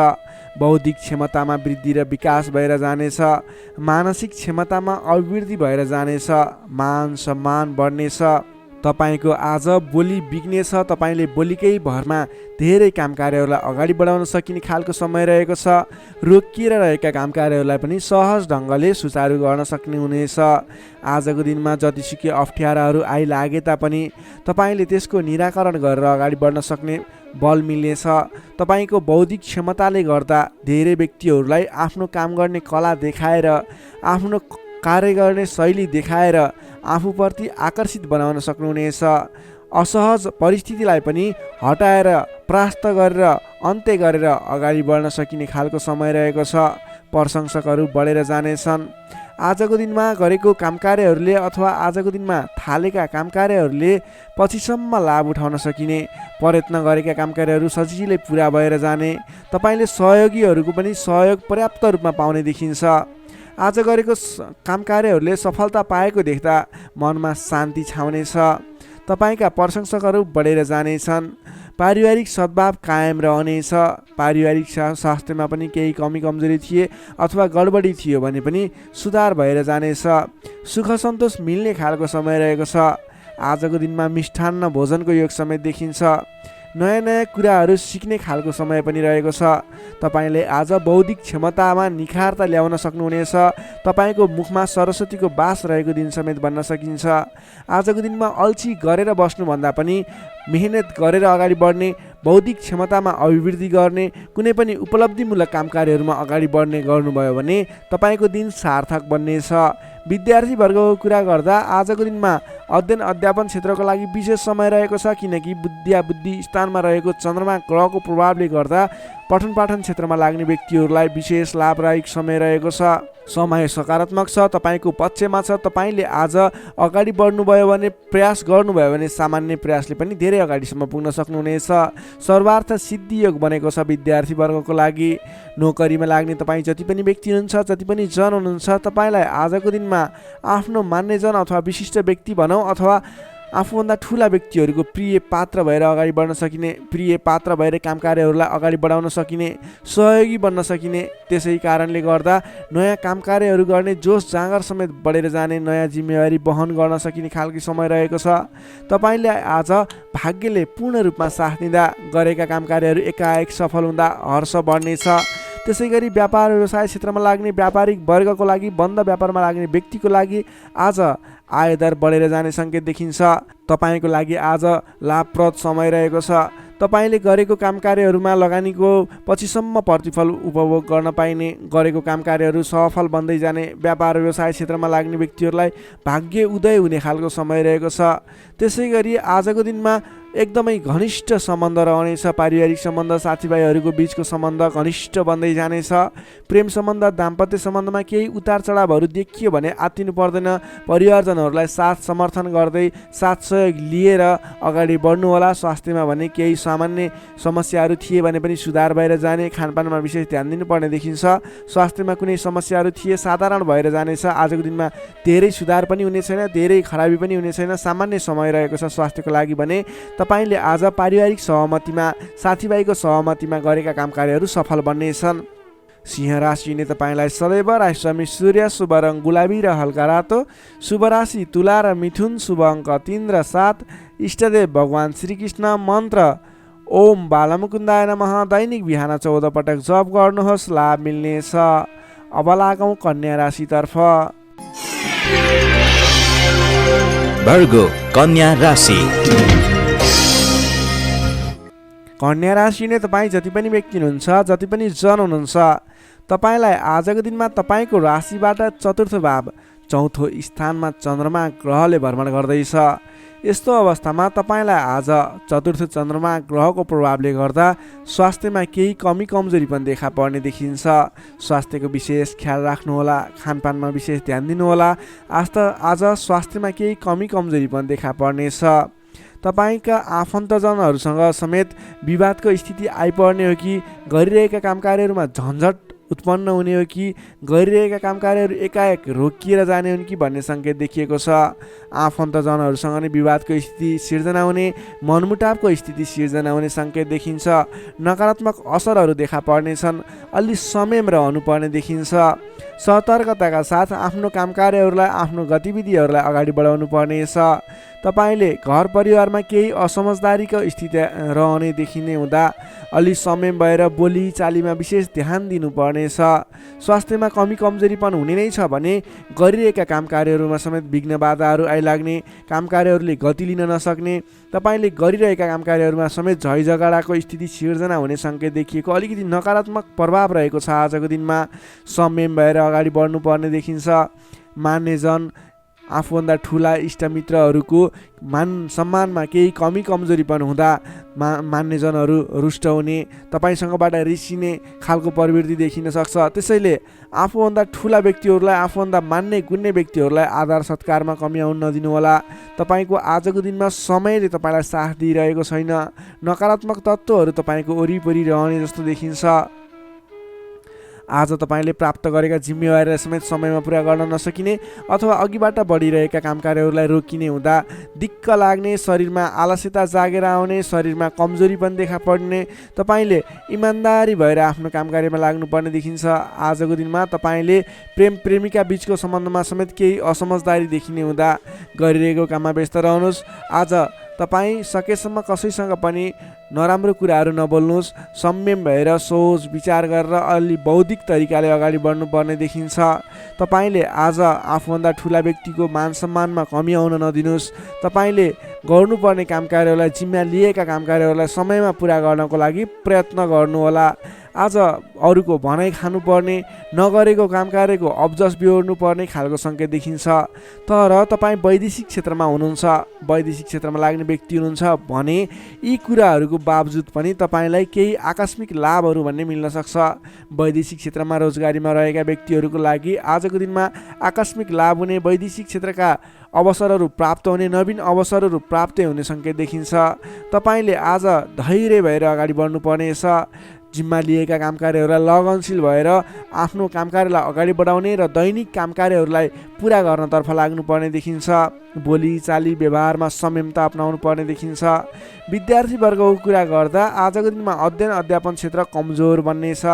बौद्धिक क्षमतामा वृद्धि र विकास भएर जानेछ। मानसिक क्षमतामा अभिवृद्धि भएर जानेछ। मान सम्मान बढ्नेछ। तपाईँको आज बोली बिग्नेछ। तपाईँले बोलीकै भरमा धेरै काम कार्यहरूलाई अगाडि बढाउन सकिने खालको समय रहेको छ। रोकिएर रहेका काम कार्यहरूलाई पनि सहज ढङ्गले सुचारू गर्न सक्ने हुनेछ। आजको दिनमा जतिसुकै अप्ठ्याराहरू आइलागे तापनि तपाईँले त्यसको निराकरण गरेर अगाडि बढ्न सक्ने बल मिल्नेछ। तपाईँको बौद्धिक क्षमताले गर्दा धेरै व्यक्तिहरूलाई आफ्नो काम गर्ने कला देखाएर, आफ्नो कार्य गर्ने शैली देखाएर आफूप्रति आकर्षित बनाउन सक्नुहुनेछ। असहज परिस्थितिलाई पनि हटाएर, परास्त गरेर, अन्त्य गरेर अगाडि बढ्न सकिने खालको समय रहेको छ। प्रशंसकहरू बढेर जानेछन्। आजको दिनमा गरेको कामकार्यहरूले अथवा आजको दिनमा थालेका कामकार्यहरूले पछिसम्म लाभ उठाउन सकिने, प्रयत्न गरेका कामकार्यहरू सजिलै पुरा भएर जाने, तपाईँले सहयोगीहरूको पनि सहयोग पर्याप्त रूपमा पाउने देखिन्छ। आज गरेको कामकार्यहरूले सफलता पाएको देख्दा मनमा शान्ति छाउनेछ। तपाईँका प्रशंसकहरू बढेर जानेछन्। पारिवारिक सद्भाव कायम रहनेछ। पारिवारिक स्वास्थ्यमा पनि केही कमी कमजोरी थिए अथवा गडबडी थियो भने पनि सुधार भएर जानेछ। सुख सन्तोष मिल्ने खालको समय रहेको छ। आजको दिनमा मिष्ठान्न भोजनको योग समेत देखिन्छ। नयाँ नयाँ कुराहरू सिक्ने खालको समय पनि रहेको छ। तपाईँले आज बौद्धिक क्षमतामा निखारता ल्याउन सक्नुहुनेछ। तपाईँको मुखमा सरस्वतीको बास रहेको दिन समेत भन्न सकिन्छ। आजको दिनमा अल्छी गरेर बस्नुभन्दा पनि मेहनत गरेर अगाडि बढ्ने, बौद्धिक क्षमतामा अभिवृद्धि गर्ने, कुनै पनि उपलब्धिमूलक कामकार्यहरूमा अगाडि बढ्ने गर्नुभयो भने तपाईँको दिन सार्थक बन्नेछ। विद्यार्थीवर्गको कुरा गर्दा आजको दिनमा अध्ययन अध्यापन क्षेत्रको लागि विशेष समय रहेको छ, किनकि बुद्धि स्थानमा रहेको चन्द्रमा ग्रहको प्रभावले गर्दा पठन पाठन क्षेत्रमा लाग्ने व्यक्तिहरूलाई विशेष लाभदायक समय रहेको छ। समय सकारात्मक छ, तपाईँको पक्षमा छ। तपाईँले आज अगाडि बढ्नुभयो भने, प्रयास गर्नुभयो भने सामान्य प्रयासले पनि धेरै अगाडिसम्म पुग्न सक्नुहुनेछ। सर्वार्थ सिद्धि योग बनेको छ विद्यार्थीवर्गको लागि। नोकरीमा लाग्ने तपाईँ जति पनि व्यक्ति हुनुहुन्छ, जति पनि जन हुनुहुन्छ, तपाईँलाई आजको दिनमा आफ्नो मान्यजन अथवा विशिष्ट व्यक्ति भनौँ अथवा आफूभन्दा ठुला व्यक्तिहरूको प्रिय पात्र भएर अगाडि बढ्न सकिने, प्रिय पात्र भएर कामकार्यहरूलाई अगाडि बढाउन सकिने, सहयोगी बन्न सकिने। त्यसै कारणले गर्दा नयाँ कामकार्यहरू गर्ने जोस जाँगर समेत बढेर जाने, नयाँ जिम्मेवारी वहन गर्न सकिने खालको समय रहेको छ। तपाईँले आज भाग्यले पूर्ण रूपमा साथ दिँदा गरेका कामकार्यहरू एकाएक सफल हुँदा हर्ष बढ्नेछ। त्यसै गरी व्यापार व्यवसाय क्षेत्रमा लाग्ने व्यापारिक वर्गको लागि, बन्द व्यापारमा लाग्ने व्यक्तिको लागि आज आयदर बढेर जाने सङ्केत देखिन्छ। तपाईँको लागि आज लाभप्रद समय रहेको छ। तपाईँले गरेको कामकार्यहरूमा लगानीको पछिसम्म प्रतिफल उपभोग गर्न पाइने, गरेको कामकार्यहरू सफल बन्दै जाने, व्यापार व्यवसाय क्षेत्रमा लाग्ने व्यक्तिहरूलाई भाग्य उदय हुने खालको समय रहेको छ। त्यसै गरी आजको दिनमा एकदमै घनिष्ठ सम्बन्ध रहनेछ। पारिवारिक सम्बन्ध, साथीभाइहरूको बिचको सम्बन्ध घनिष्ठ बन्दै जानेछ। प्रेम सम्बन्ध, दाम्पत्य सम्बन्धमा केही उतार चढावहरू देखियो भने आत्तिनु पर्दैन। परिवारजनहरूलाई साथ समर्थन गर्दै, साथ सहयोग लिएर अगाडि बढ्नुहोला। स्वास्थ्यमा भने केही सामान्य समस्याहरू थिए भने पनि सुधार भएर जाने, खानपानमा विशेष ध्यान दिनुपर्ने देखिन्छ। स्वास्थ्यमा कुनै समस्याहरू थिए साधारण भएर जानेछ। आजको दिनमा धेरै सुधार पनि हुने छैन, धेरै खराबी पनि हुने छैन, सामान्य समय रहेको छ स्वास्थ्यको लागि भने। तपाईँले आज पारिवारिक सहमतिमा, साथीभाइको सहमतिमा गरेका कामकार्यहरू सफल बन्नेछन्। सिंह राशिले तपाईँलाई सदैव राशिस्वामी सूर्य, शुभ रङ गुलाबी र हल्का रातो, शुभ राशि तुला र मिथुन, शुभ अङ्क 3 र 7, इष्टदेव भगवान् श्रीकृष्ण, मन्त्र ओम बालमुकुन्दाय नमः। दैनिक बिहान 14 पटक जप गर्नुहोस्, लाभ मिल्नेछ। अब लागौँ कन्या राशितर्फ। भर्गो कन्या राशि। कन्या राशिले तपाईँ जति पनि व्यक्ति हुनुहुन्छ, जति पनि जन हुनुहुन्छ, तपाईँलाई आजको दिनमा तपाईँको राशिबाट चतुर्थ भाव, चौथो स्थानमा चन्द्रमा ग्रहले भ्रमण गर्दैछ। यस्तो अवस्थामा तपाईँलाई आज चतुर्थ चन्द्रमा ग्रहको प्रभावले गर्दा स्वास्थ्यमा केही कमी कमजोरी पनि देखा पर्ने देखिन्छ। स्वास्थ्यको विशेष ख्याल राख्नुहोला, खानपानमा विशेष ध्यान दिनुहोला। आज स्वास्थ्यमा केही कमी कमजोरी पनि देखा पर्नेछ। तपाईँका आफन्तजनहरूसँग समेत विवादको स्थिति आइपर्ने हो कि गरिरहेका कामकार्यहरूमा झन्झट उत्पन्न हुने हो कि गरिरहेका कामकार्यहरू एकाएक रोकिएर जाने हुन् कि भन्ने सङ्केत देखिएको छ। आफन्तजनहरूसँग नै विवादको स्थिति सिर्जना हुने, मनमुटावको स्थिति सिर्जना हुने सङ्केत देखिन्छ। नकारात्मक असरहरू देखा पर्नेछन्। अलि संयम रहनुपर्ने देखिन्छ। सतर्कताका साथ आफ्नो कामकार्यहरूलाई, आफ्नो गतिविधिहरूलाई अगाडि बढाउनु पर्नेछ। तपाईँले घर परिवारमा केही असमझदारीको स्थिति रहने देखिने हुँदा अलि संयम भएर बोली चालीमा विशेष ध्यान दिनुपर्नेछ। स्वास्थ्यमा कमी कमजोरी पनि हुने नै छ भने गरिरहेका कामकार्यहरूमा समेत विघ्न बाधाहरू आइलाग्ने, कामकार्यहरूले गति लिन नसक्ने, तपाईँले गरिरहेका कामकार्यहरूमा समेत झैझगडाको स्थिति सिर्जना हुने सङ्केत देखिएको, अलिकति नकारात्मक प्रभाव रहेको छ। आजको दिनमा संयम भएर अगाडि बढ्नुपर्ने देखिन्छ। मान्यजन आफूभन्दा ठुला इष्टमित्रहरूको मान सम्मानमा केही कमी कमजोरीपन हुँदा मान्यजनहरू रुष्ट हुने, तपाईँसँगबाट रिसिने खालको प्रवृत्ति देखिन सक्छ। त्यसैले आफूभन्दा ठुला व्यक्तिहरूलाई, आफूभन्दा मान्ने गुन्ने व्यक्तिहरूलाई आदर सत्कारमा कमी आउन नदिनुहोला। तपाईँको आजको दिनमा समयले तपाईँलाई साथ दिइरहेको छैन। नकारात्मक तत्त्वहरू तपाईँको वरिपरि रहने जस्तो देखिन्छ। आज तपाईँले प्राप्त गरेका जिम्मेवारीलाई समेत समयमा पुरा गर्न नसकिने अथवा अघिबाट बढिरहेका काम कार्यहरूलाई रोकिने हुँदा दिक्क लाग्ने, शरीरमा आलस्यता जागेर आउने, शरीरमा कमजोरी पनि देखा पर्ने, तपाईँले इमान्दारी भएर आफ्नो काम कार्यमा लाग्नुपर्ने देखिन्छ। आजको दिनमा तपाईँले प्रेम प्रेमिका बिचको सम्बन्धमा समेत केही असमझदारी देखिने हुँदा गरिरहेको काममा व्यस्त रहनुहोस्। आज तपाईँ सकेसम्म कसैसँग पनि नराम्रो कुराहरू नबोल्नुहोस्। संयम भएर सोच विचार गरेर अलि बौद्धिक तरिकाले अगाडि बढ्नुपर्ने देखिन्छ। तपाईँले आज आफूभन्दा ठुला व्यक्तिको मान सम्मानमा कमी आउन नदिनुहोस्। तपाईँले गर्नुपर्ने काम कार्यहरूलाई, जिम्मा लिएका काम कार्यहरूलाई समयमा पुरा गर्नको लागि प्रयत्न गर्नुहोला। आज अरूको भनाइ खानुपर्ने, नगरेको काम कार्यको अब्जस बिहोर्नुपर्ने खालको सङ्केत देखिन्छ। तर तपाईँ वैदेशिक क्षेत्रमा हुनुहुन्छ, वैदेशिक क्षेत्रमा लाग्ने व्यक्ति हुनुहुन्छ भने यी कुराहरूको बावजुद पनि तपाईँलाई केही आकस्मिक लाभहरू भन्ने मिल्न सक्छ। वैदेशिक क्षेत्रमा रोजगारीमा रहेका व्यक्तिहरूको लागि आजको दिनमा आकस्मिक लाभ हुने, वैदेशिक क्षेत्रका अवसरहरू प्राप्त हुने, नवीन अवसरहरू प्राप्त हुने सङ्केत देखिन्छ। तपाईँले आज धैर्य भएर अगाडि बढ्नुपर्ने छ। जिम्मा लिएका काम कार्यहरूलाई लगनशील भएर आफ्नो काम कार्यलाई अगाडि बढाउने र दैनिक काम कार्यहरूलाई पुरा गर्नतर्फ लाग्नुपर्ने देखिन्छ। बोली चाली व्यवहारमा संयमता अपनाउनु पर्ने देखिन्छ। विद्यार्थी वर्गको कुरा गर्दा आजको दिनमा अध्ययन अध्यापन क्षेत्र कमजोर बन्नेछ।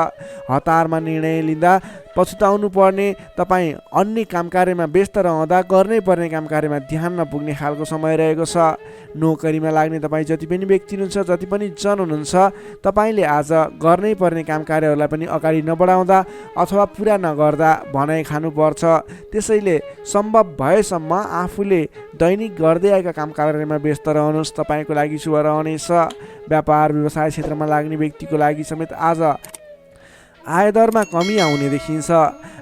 हतारमा निर्णय लिँदा पछुताउनु पर्ने, तपाईँ अन्य काम कार्यमा व्यस्त रहँदा गर्नै पर्ने काम कार्यमा ध्यान नपुग्ने खालको समय रहेको छ। नोकरीमा लाग्ने तपाईँ जति पनि व्यक्ति हुनुहुन्छ, जति पनि जन हुनुहुन्छ, तपाईँले आज गर्नै पर्ने काम कार्यहरूलाई पनि अगाडि नबढाउँदा अथवा पुरा नगर्दा भनाइ खानुपर्छ। त्यसैले सम्भव भएसम्म आफूले दैनिक गर्दै आएका काम कार्यमा व्यस्त रहनुहोस्। तपाईँको लागि शुभ रहनेछ। व्यापार व्यवसाय क्षेत्रमा लाग्ने व्यक्तिको लागि समेत आज आयदरमा कमी आउने देखिन्छ।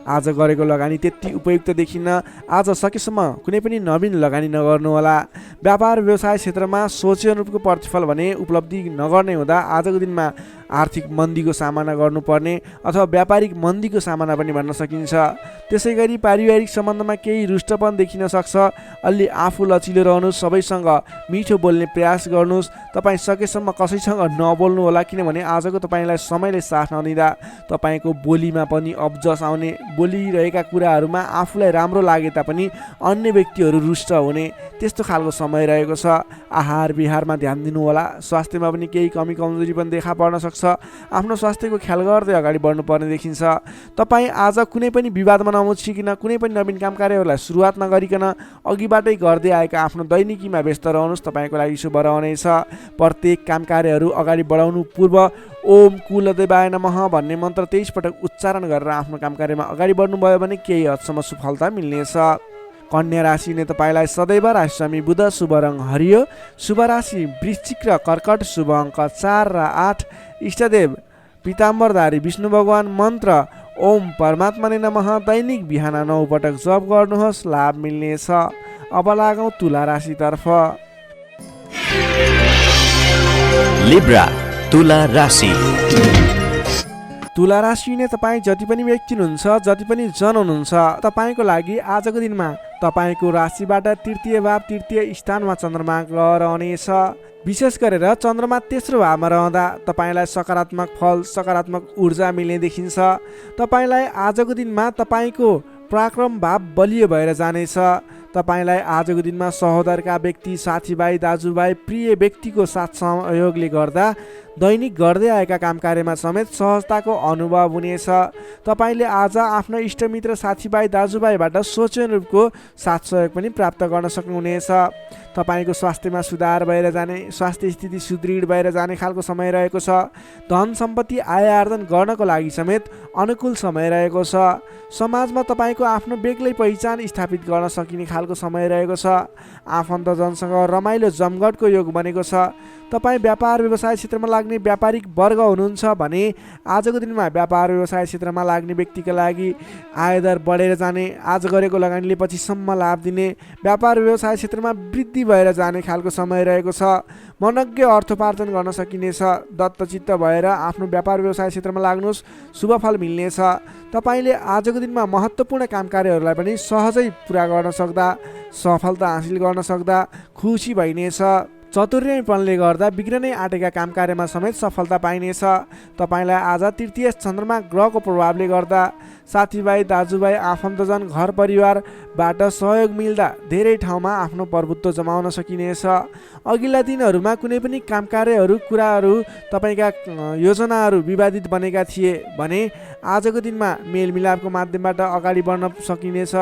आज गरेको लगानी त्यति उपयुक्त देखिन्न। आज सकेसम्म कुनै पनि नवीन लगानी नगर्नुहोला। व्यापार व्यवसाय क्षेत्रमा सोचे अनुरूपको प्रतिफल भने उपलब्धि नगर्ने हुँदा आजको दिनमा आर्थिक मन्दीको सामना गर्नुपर्ने अथवा व्यापारिक मन्दीको सामना पनि भन्न सकिन्छ। त्यसै गरी पारिवारिक सम्बन्धमा केही रुष्टपन देखिन सक्छ। अलि आफू लचिलो रहनुहोस्, सबैसँग मिठो बोल्ने प्रयास गर्नुहोस्। तपाईँ सकेसम्म कसैसँग नबोल्नु होला, किनभने आजको तपाईँलाई समयले साथ नदिँदा तपाईँको बोलीमा पनि अब्जस आउने, बोलिरहेका कुराहरूमा आफूलाई राम्रो लागे तापनि अन्य व्यक्तिहरू रुष्ट हुने, त्यस्तो खालको समय रहेको छ। आहार विहारमा ध्यान दिनु होला। स्वास्थ्यमा पनि केही कमी कमजोरी पनि देखा पर्न सक्छ। आफ्नो स्वास्थ्यको ख्याल गर्दै अगाडि बढ्नुपर्ने देखिन्छ। तपाईँ आज कुनै पनि विवादमा नमुछिकन, कुनै पनि नवीन काम कार्यहरूलाई सुरुवात नगरिकन अघिबाटै गर्दै आएका आफ्नो दैनिकीमा व्यस्त रहनुहोस्। तपाईँको लागि शुभ रहनेछ। प्रत्येक काम कार्यहरू अगाडि बढाउनु पूर्व ओम कुलदेवाय नमः भन्ने मन्त्र 23 पटक उच्चारण गरेर आफ्नो काम कार्यमा अगाडि बढ्नुभयो भने केही हदसम्म सफलता मिल्नेछ। कन्या राशिले तपाईँलाई सदैव राशिस्वामी बुध, शुभ रङ हरियो, शुभ राशि वृश्चिक र कर्कट, शुभ अङ्क 4 र 8, इष्टदेव पीताम्बरधारी विष्णु भगवान, मन्त्र ओम परमात्मने नमः। दैनिक बिहान 9 पटक जप गर्नुहोस्, लाभ मिल्नेछ। अब लागौँ तुला राशितर्फ। लिब्रा तुला राशि। तुला राशि नै तपाईँ जति पनि व्यक्ति हुनुहुन्छ, जति पनि जन हुनुहुन्छ, तपाईँको लागि आजको दिनमा तपाईँको राशिबाट तृतीय भाव, तृतीय स्थानमा चन्द्रमा रहनेछ। विशेष गरेर चन्द्रमा तेस्रो भावमा रहँदा तपाईँलाई सकारात्मक फल, सकारात्मक ऊर्जा मिल्ने देखिन्छ। तपाईँलाई आजको दिनमा तपाईँको पराक्रम भाव बलियो भएर जानेछ। तपाईँलाई आजको दिनमा सहोदरका व्यक्ति, साथीभाइ, दाजुभाइ, प्रिय व्यक्तिको साथ सहयोगले गर्दा दैनिक गर्दै आएका काम कार्यमा समेत सहजताको अनुभव हुनेछ। तपाईँले आज आफ्ना इष्टमित्र, साथीभाइ, दाजुभाइबाट सोचे अनुरूपको साथ सहयोग पनि प्राप्त गर्न सक्नुहुनेछ। तपाईँको स्वास्थ्यमा सुधार भएर जाने, स्वास्थ्य स्थिति सुदृढ भएर जाने खालको समय रहेको छ। धन सम्पत्ति आय आर्जन गर्नको लागि समेत अनुकूल समय रहेको छ। समाजमा तपाईँको आफ्नो बेग्लै पहिचान स्थापित गर्न सकिने खालको खालको समय रहेको छ। आफन्तजनसँग रमाइलो जमघटको योग बनेको छ। तपाईँ व्यापार व्यवसाय क्षेत्रमा लाग्ने व्यापारिक वर्ग हुनुहुन्छ भने आजको दिनमा व्यापार व्यवसाय क्षेत्रमा लाग्ने व्यक्तिका लागि आयदर बढेर जाने, आज गरेको लगानीले पछिसम्म लाभ दिने, व्यापार व्यवसाय क्षेत्रमा वृद्धि भएर जाने खालको समय रहेको छ। मनज्ञ अर्थोपार्जन गर्न सकिनेछ। दत्तचित्त भएर आफ्नो व्यापार व्यवसाय क्षेत्रमा लाग्नुहोस्, शुभ फल मिल्नेछ। तपाईँले आजको दिनमा महत्त्वपूर्ण काम कार्यहरूलाई पनि सहजै पुरा गर्न सक्दा, सफलता हासिल गर्न सक्दा खुसी भइनेछ। चतुर्यपनले गर्दा बिग्रनै आँटेका काम कार्यमा समेत सफलता पाइनेछ। तपाईँलाई आज तृतीय चन्द्रमा ग्रहको प्रभावले गर्दा साथीभाइ, दाजुभाइ, आफन्तजन, घर परिवारबाट सहयोग मिल्दा धेरै ठाउँमा आफ्नो प्रभुत्व जमाउन सकिनेछ। अघिल्ला दिनहरूमा कुनै पनि काम कार्यहरू, कुराहरू, तपाईँका योजनाहरू विवादित बनेका थिए भने आजको दिनमा मेलमिलापको माध्यमबाट अगाडि बढ्न सकिनेछ।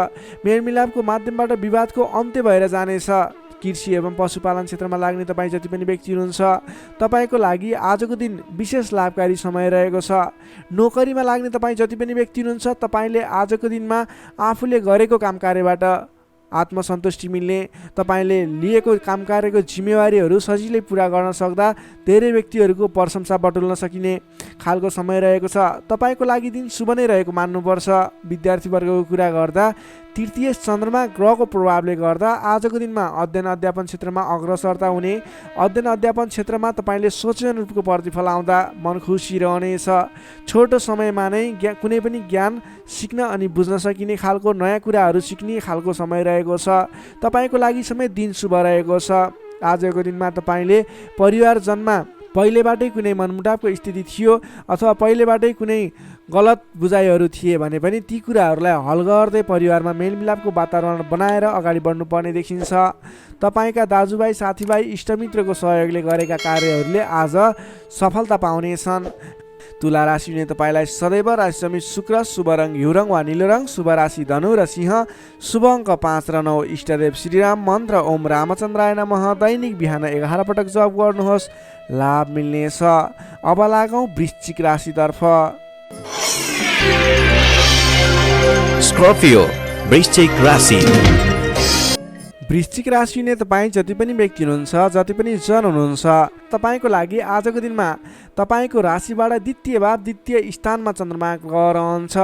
मेलमिलापको माध्यमबाट विवादको अन्त्य भएर जानेछ। कृषि एवं पशुपालन क्षेत्रमा लाग्ने तपाईँ जति पनि व्यक्ति हुनुहुन्छ तपाईँको लागि आजको दिन विशेष लाभकारी समय रहेको छ। नोकरीमा लाग्ने तपाईँ जति पनि व्यक्ति हुनुहुन्छ तपाईँले आजको दिनमा आफूले गरेको काम कार्यबाट आत्मसन्तुष्टि मिल्ने, तपाईँले लिएको काम कार्यको जिम्मेवारीहरू सजिलै पुरा गर्न सक्दा धेरै व्यक्तिहरूको प्रशंसा बटुल्न सकिने खालको समय रहेको छ। तपाईँको लागि दिन शुभ नै रहेको मान्नुपर्छ। विद्यार्थी वर्गको कुरा गर्दा तृतीय चन्द्रमा ग्रहको प्रभावले गर्दा आजको दिनमा अध्ययन अध्यापन क्षेत्रमा अग्रसरता हुने, अध्ययन अध्यापन क्षेत्रमा तपाईँले सोचे अनुरूपको प्रतिफल आउँदा मन खुसी रहनेछ। छोटो समयमा नै कुनै पनि ज्ञान सिक्न अनि बुझ्न सकिने खालको नयाँ कुराहरू सिक्ने खालको समय रहेको छ। तपाईँको लागि समेत दिन शुभ रहेको छ। आजको दिनमा तपाईँले परिवारजनमा पहिलेबाटै कुनै मनमुटावको स्थिति थियो अथवा पहिलेबाटै कुनै गलत बुझाइहरू थिए भने पनि ती कुराहरूलाई हल गर्दै परिवारमा मेलमिलापको वातावरण बनाएर अगाडि बढ्नुपर्ने देखिन्छ। तपाईँका दाजुभाइ, साथीभाइ, इष्टमित्रको सहयोगले गरेका कार्यहरूले आज सफलता पाउनेछन्। तुला राशि हुने तपाईँलाई सदैव राशिसमी शुक्र, शुभ रङ हिउँ वा निलो रङ, शुभ राशि धनु र सिंह, शुभ अङ्क 5 र 9, इष्टदेव श्रीराम, मन्त्र ओम रामचन्द्राय नमः। दैनिक बिहान 11 पटक जप गर्नुहोस्, लाभ मिल्नेछ। अब लागौँ वृश्चिक राशितर्फ। स्कर्पियो वृश्चिक राशि। वृश्चिक राशि हुने तपाईँ जति पनि व्यक्ति हुनुहुन्छ, जति पनि जन हुनुहुन्छ तपाईँको लागि आजको दिनमा तपाईँको राशिबाट द्वितीय स्थानमा चन्द्रमा ग्रह रहन्छ।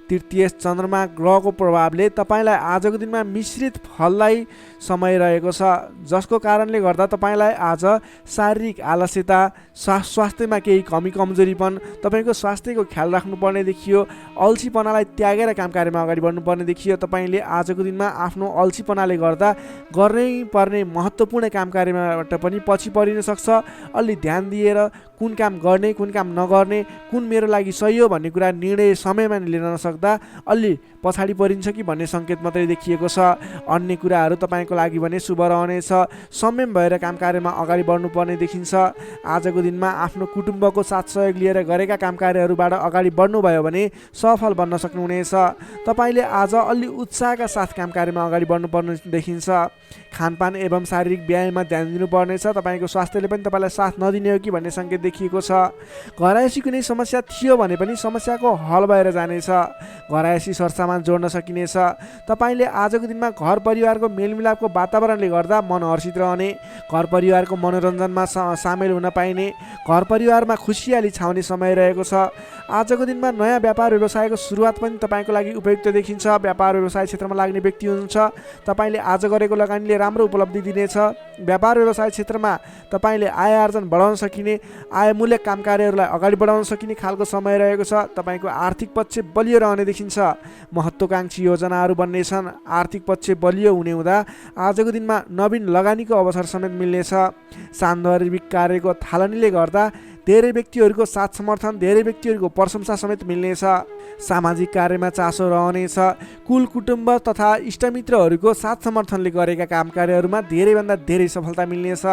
तृतीय चन्द्रमा ग्रहको प्रभावले तपाईँलाई आजको दिनमा मिश्रित फलदायी समय रहेको छ, जसको कारणले गर्दा तपाईँलाई आज शारीरिक आलस्यता, स्वास्थ्यमा केही कमी कमजोरीपन, तपाईँको स्वास्थ्यको ख्याल राख्नुपर्ने देखियो। अल्छीपनालाई त्यागेर काम कार्यमा अगाडि बढ्नुपर्ने देखियो। तपाईँले आजको दिनमा आफ्नो अल्छीपनाले गर्दा गर्नै पर्ने महत्त्वपूर्ण काम कार्यबाट पनि पछि परिन सक्छ। अलि ध्यान दिएर कुन काम गर्ने, कुन काम नगर्ने, कुन मेरो लागि सही हो भन्ने कुरा निर्णय समयमा लिन नसक्दा अलि पछाडि परिन्छ कि भन्ने सङ्केत मात्रै देखिएको छ। अन्य कुराहरू तपाईँको लागि भने शुभ रहनेछ। संयम भएर काम कार्यमा अगाडि बढ्नुपर्ने देखिन्छ। आजको दिनमा आफ्नो कुटुम्बको साथ सहयोग लिएर गरेका काम कार्यहरूबाट अगाडि बढ्नुभयो भने सफल बन्न सक्नुहुनेछ। तपाईँले आज अलि उत्साहका साथ काम कार्यमा अगाडि बढ्नुपर्ने देखिन्छ। खानपान एवं शारीरिक व्यायाममा ध्यान दिनुपर्नेछ। तपाईँको स्वास्थ्यले पनि तपाईँलाई साथ नदिने हो कि भन्ने सङ्केत देखिएको छ। घरायसी कुनै समस्या थियो भने पनि समस्याको हल भएर जानेछ। घरायसी सरसामान जोड्न सकिनेछ। तपाईँले आजको दिनमा घर परिवारको मेलमिलापको वातावरणले गर्दा मन हर्षित रहने, घर परिवारको मनोरञ्जनमा सामेल हुन पाइने, घर परिवारमा खुसियाली छाउने समय रहेको छ। आजको दिनमा नयाँ व्यापार व्यवसायको सुरुवात पनि तपाईँको लागि उपयुक्त देखिन्छ। व्यापार व्यवसाय क्षेत्रमा लाग्ने व्यक्ति हुनुहुन्छ तपाईँले आज गरेको लगानीले राम्रो उपलब्धि दिनेछ। व्यापार व्यवसाय क्षेत्रमा तपाईँले आय आर्जन बढाउन सकिने, आयमूलक काम कार्यहरूलाई अगाडि बढाउन सकिने खालको समय रहेको छ। तपाईँको आर्थिक पक्ष बलियो रहने देखिन्छ। महत्त्वकाङ्क्षी योजनाहरू बन्नेछन्। आर्थिक पक्ष बलियो हुने हुँदा आजको दिनमा नवीन लगानीको अवसर समेत मिल्नेछ। सान्दर्भिक कार्यको थालनीले गर्दा धेरै व्यक्तिहरूको साथ समर्थन, धेरै व्यक्तिहरूको प्रशंसा समेत मिल्नेछ। सामाजिक कार्यमा चासो रहनेछ। कुल कुटुम्ब तथा इष्टमित्रहरूको साथ समर्थनले गरेका काम कार्यहरूमा धेरैभन्दा धेरै सफलता मिल्नेछ।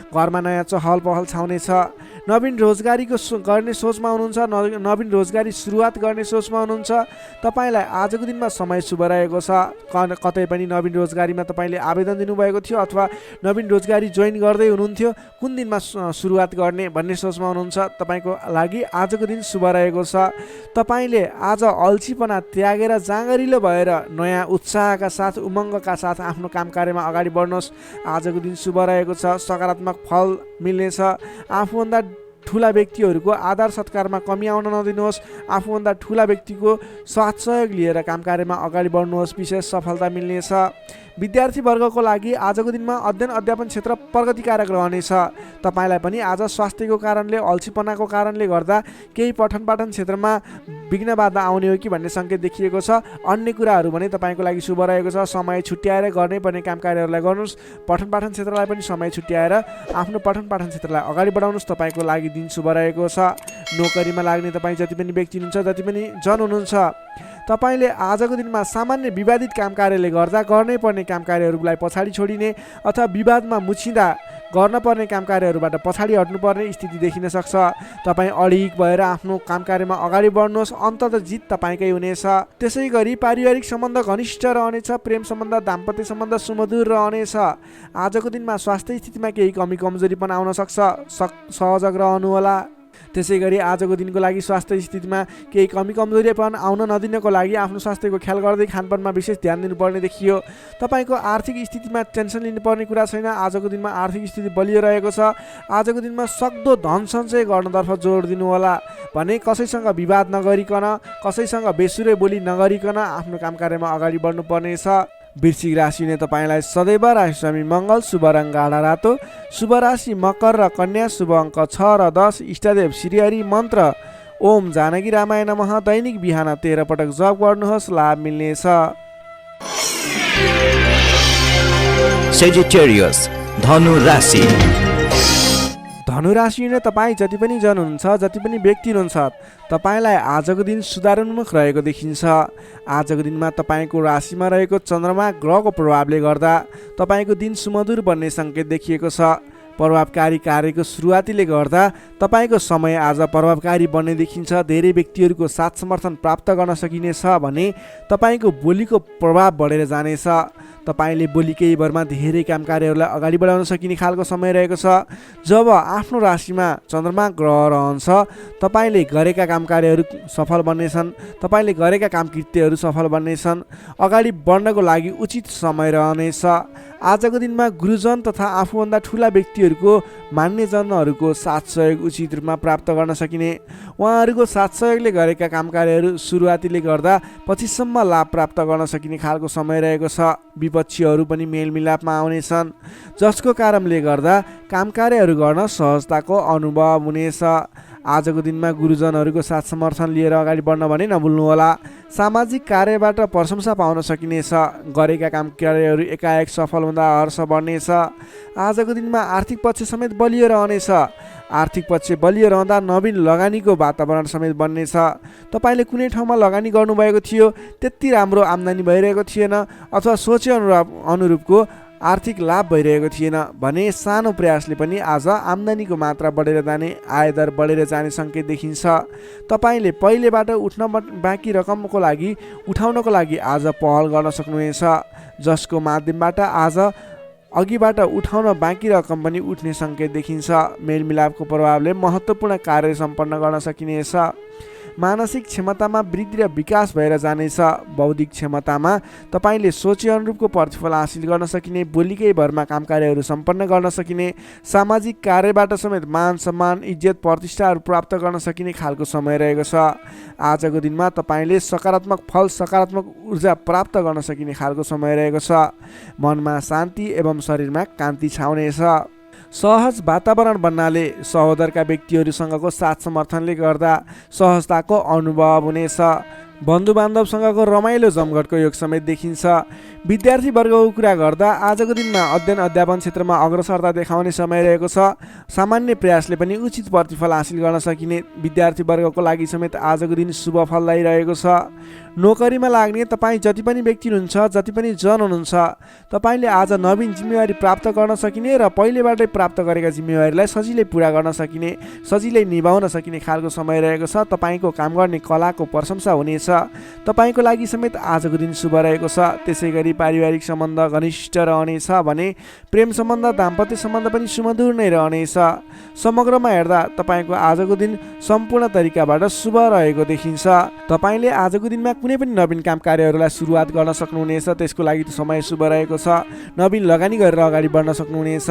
घरमा नयाँ चहल पहल छाउनेछ। नवीन रोजगारीको गर्ने सोचमा हुनुहुन्छ, नवीन रोजगारी सुरुवात गर्ने सोचमा हुनुहुन्छ तपाईँलाई आजको दिनमा समय शुभ रहेको छ। कतै पनि नवीन रोजगारीमा तपाईँले आवेदन दिनुभएको थियो अथवा नवीन रोजगारी जोइन गर्दै हुनुहुन्थ्यो, कुन दिनमा सुरुवात गर्ने भन्ने सोचमा हुनुहुन्छ हुनुहुन्छ तपाईँको लागि आजको दिन शुभ रहेको छ। तपाईँले आज अल्छीपना त्यागेर जाँगरिलो भएर नयाँ उत्साहका साथ उमङ्गका साथ आफ्नो काम कार्यमा अगाडि बढ्नुहोस्। आजको दिन शुभ रहेको छ, सकारात्मक फल मिल्नेछ। आफूभन्दा ठुला व्यक्तिहरूको आदर सत्कारमा कमी आउन नदिनुहोस्। आफूभन्दा ठुला व्यक्तिको साथ सहयोग लिएर काम कार्यमा अगाडि बढ्नुहोस्, विशेष सफलता मिल्नेछ। विद्यार्थी वर्गको लागि आजको दिनमा अध्ययन अध्यापन क्षेत्र प्रगतिकारक रहनेछ। तपाईँलाई पनि आज स्वास्थ्यको कारणले अल्छीपनाको कारणले गर्दा केही पठन पाठन क्षेत्रमा विघ्न बाधा आउने हो कि भन्ने सङ्केत देखिएको छ। अन्य कुराहरू भने तपाईँको लागि शुभ रहेको छ। समय छुट्याएर गर्नै पर्ने काम कार्यहरूलाई गर्नुहोस्। पठन पाठन क्षेत्रलाई पनि समय छुट्याएर आफ्नो पठन पाठन क्षेत्रलाई अगाडि बढाउनुहोस्। तपाईँको लागि दिन शुभ रहेको छ। नोकरीमा लाग्ने तपाईँ जति पनि व्यक्ति हुनुहुन्छ, जति पनि जन हुनुहुन्छ, तपाईँले आजको दिनमा सामान्य विवादित काम कार्यले गर्दा गर्नै पर्ने काम कार्यहरूलाई पछाडि छोडिने अथवा विवादमा मुछिँदा गर्न पर्ने काम कार्यहरूबाट पछाडि हट्नुपर्ने स्थिति देखिन सक्छ। तपाईँ अडिग भएर आफ्नो काम कार्यमा अगाडि बढ्नुहोस्। अन्ततः जित तपाईँकै हुनेछ। त्यसै गरी पारिवारिक सम्बन्ध घनिष्ठ रहनेछ। प्रेम सम्बन्ध, दाम्पत्य सम्बन्ध सुमधुर रहनेछ। आजको दिनमा स्वास्थ्य स्थितिमा केही कमी कमजोरी पनि आउन सक्छ, सहजग रहनुहोला। त्यसै गरी आजको दिनको लागि स्वास्थ्य स्थितिमा केही कमी कमजोरीपन आउन नदिनको लागि आफ्नो स्वास्थ्यको ख्याल गर्दै खानपानमा विशेष ध्यान दिनुपर्ने देखियो। तपाईँको आर्थिक स्थितिमा टेन्सन लिनुपर्ने कुरा छैन। आजको दिनमा आर्थिक स्थिति बलियो रहेको छ। आजको दिनमा सक्दो धन सञ्चय गर्नतर्फ जोड दिनुहोला भने कसैसँग विवाद नगरिकन, कसैसँग बेसुरै बोली नगरिकन आफ्नो काम कार्यमा अगाडि बढ्नुपर्नेछ। वृश्चिक राशिले तपाईँलाई सदैव राशिस्वामी मङ्गल, शुभ रङ गाढा रातो, शुभ राशि मकर र कन्या, शुभ अङ्क 6 र 10, इष्टदेव श्रीहरि, मन्त्र ओम जानकी रामाय नमः। दैनिक बिहान 13 पटक जप गर्नुहोस्, लाभ मिल्नेछ। Sagittarius, धनु राशि। धनुराशि नै तपाईँ जति पनि जन हुनुहुन्छ, जति पनि व्यक्ति हुनुहुन्छ, तपाईँलाई आजको दिन सुधारोन्मुख रहेको देखिन्छ। आजको दिनमा तपाईँको राशिमा रहेको चन्द्रमा ग्रहको प्रभावले गर्दा तपाईँको दिन सुमधुर बन्ने सङ्केत देखिएको छ। प्रभावकारी कार्यको सुरुवातीले गर्दा तपाईँको समय आज प्रभावकारी बन्ने देखिन्छ। धेरै व्यक्तिहरूको साथ समर्थन प्राप्त गर्न सकिनेछ भने तपाईँको बोलीको प्रभाव बढेर जानेछ। तपाईँले बोली केही भरमा धेरै काम कार्यहरूलाई अगाडि बढाउन सकिने खालको समय रहेको छ। जब आफ्नो राशिमा चन्द्रमा ग्रह रहन्छ, तपाईँले गरेका काम कार्यहरू सफल बन्नेछन्। तपाईँले गरेका काम कृत्यहरू सफल बन्नेछन्। अगाडि बढ्नको लागि उचित समय रहनेछ। आजको दिनमा गुरुजन तथा आफूभन्दा ठुला व्यक्तिहरूको मान्यजनहरूको साथ सहयोग उचित रूपमा प्राप्त गर्न सकिने। उहाँहरूको साथ सहयोगले गरेका काम कार्यहरू सुरुवातीले गर्दा पछिसम्म लाभ प्राप्त गर्न सकिने खालको समय रहेको छ। विपक्षीहरू पनि मेलमिलापमा आउनेछन्, जसको कारणले गर्दा काम कार्यहरू गर्न सहजताको अनुभव हुनेछ। आजको दिनमा गुरुजनहरूको साथ समर्थन लिएर अगाडि बढ्न भने नभुल्नुहोला। सामाजिक कार्यबाट प्रशंसा पाउन सकिनेछ। गरेका काम कार्यहरू एकाएक सफल हुँदा हर्ष बढ्नेछ। आजको दिनमा आर्थिक पक्ष समेत बलियो रहनेछ। आर्थिक पक्ष बलियो रहँदा नवीन लगानीको वातावरण समेत बन्नेछ। तपाईँले कुनै ठाउँमा लगानी गर्नुभएको थियो, त्यति राम्रो आम्दानी भइरहेको थिएन अथवा सोचे अनुरूपको आर्थिक लाभ भइरहेको थिएन भने सानो प्रयासले पनि आज आम्दानीको मात्रा बढेर जाने, आयदर बढेर जाने सङ्केत देखिन्छ। तपाईँले पहिलेबाट बाँकी रकमको लागि उठाउनको लागि आज पहल गर्न सक्नुहुनेछ, जसको माध्यमबाट आज अघिबाट उठाउन बाँकी रकम पनि उठ्ने सङ्केत देखिन्छ। मेलमिलापको प्रभावले महत्त्वपूर्ण कार्य सम्पन्न गर्न सकिनेछ। मानसिक क्षमतामा वृद्धि र विकास भएर जानेछ। बौद्धिक क्षमतामा तपाईँले सोचे अनुरूपको प्रतिफल हासिल गर्न सकिने, बोलीकै भरमा काम कार्यहरू सम्पन्न गर्न सकिने, सामाजिक कार्यबाट समेत मान सम्मान, इज्जत, प्रतिष्ठाहरू प्राप्त गर्न सकिने खालको समय रहेको छ। आजको दिनमा तपाईँले सकारात्मक फल, सकारात्मक ऊर्जा प्राप्त गर्न सकिने खालको समय रहेको छ। मनमा शान्ति एवं शरीरमा कान्ति छाउनेछ। सहज वातावरण बन्नाले सहोदरका व्यक्तिहरूसँगको साथ समर्थनले गर्दा सहजताको अनुभव हुनेछ। बन्धुबान्धवसँगको रमाइलो जमघटको योग समेत देखिन्छ। विद्यार्थी वर्गको कुरा गर्दा आजको दिनमा अध्ययन अध्यापन क्षेत्रमा अग्रसरता देखाउने समय रहेको छ। सामान्य प्रयासले पनि उचित प्रतिफल हासिल गर्न सकिने विद्यार्थी वर्गको लागि समेत आजको दिन शुभ फलदायी रहेको छ। नोकरीमा लाग्ने तपाईँ जति पनि व्यक्ति हुनुहुन्छ, जति पनि जन हुनुहुन्छ, तपाईँले आज नवीन जिम्मेवारी प्राप्त गर्न सकिने र पहिलेबाटै प्राप्त गरेका जिम्मेवारीलाई सजिलै पुरा गर्न सकिने, सजिलै निभाउन सकिने खालको समय रहेको छ। तपाईँको काम गर्ने कलाको प्रशंसा हुनेछ। हुनेछ। तपाईँको लागि समेत आजको दिन शुभ रहेको छ। त्यसै गरी पारिवारिक सम्बन्ध घनिष्ठ रहनेछ भने प्रेम सम्बन्ध दाम्पत्य सम्बन्ध पनि सुमधुर नै रहनेछ। समग्रमा हेर्दा तपाईँको आजको दिन सम्पूर्ण तरिकाबाट शुभ रहेको देखिन्छ। तपाईँले आजको दिनमा कुनै पनि नवीन काम कार्यहरूलाई सुरुवात गर्न सक्नुहुनेछ। त्यसको लागि समय शुभ रहेको छ। नवीन लगानी गरेर अगाडि बढ्न सक्नुहुनेछ।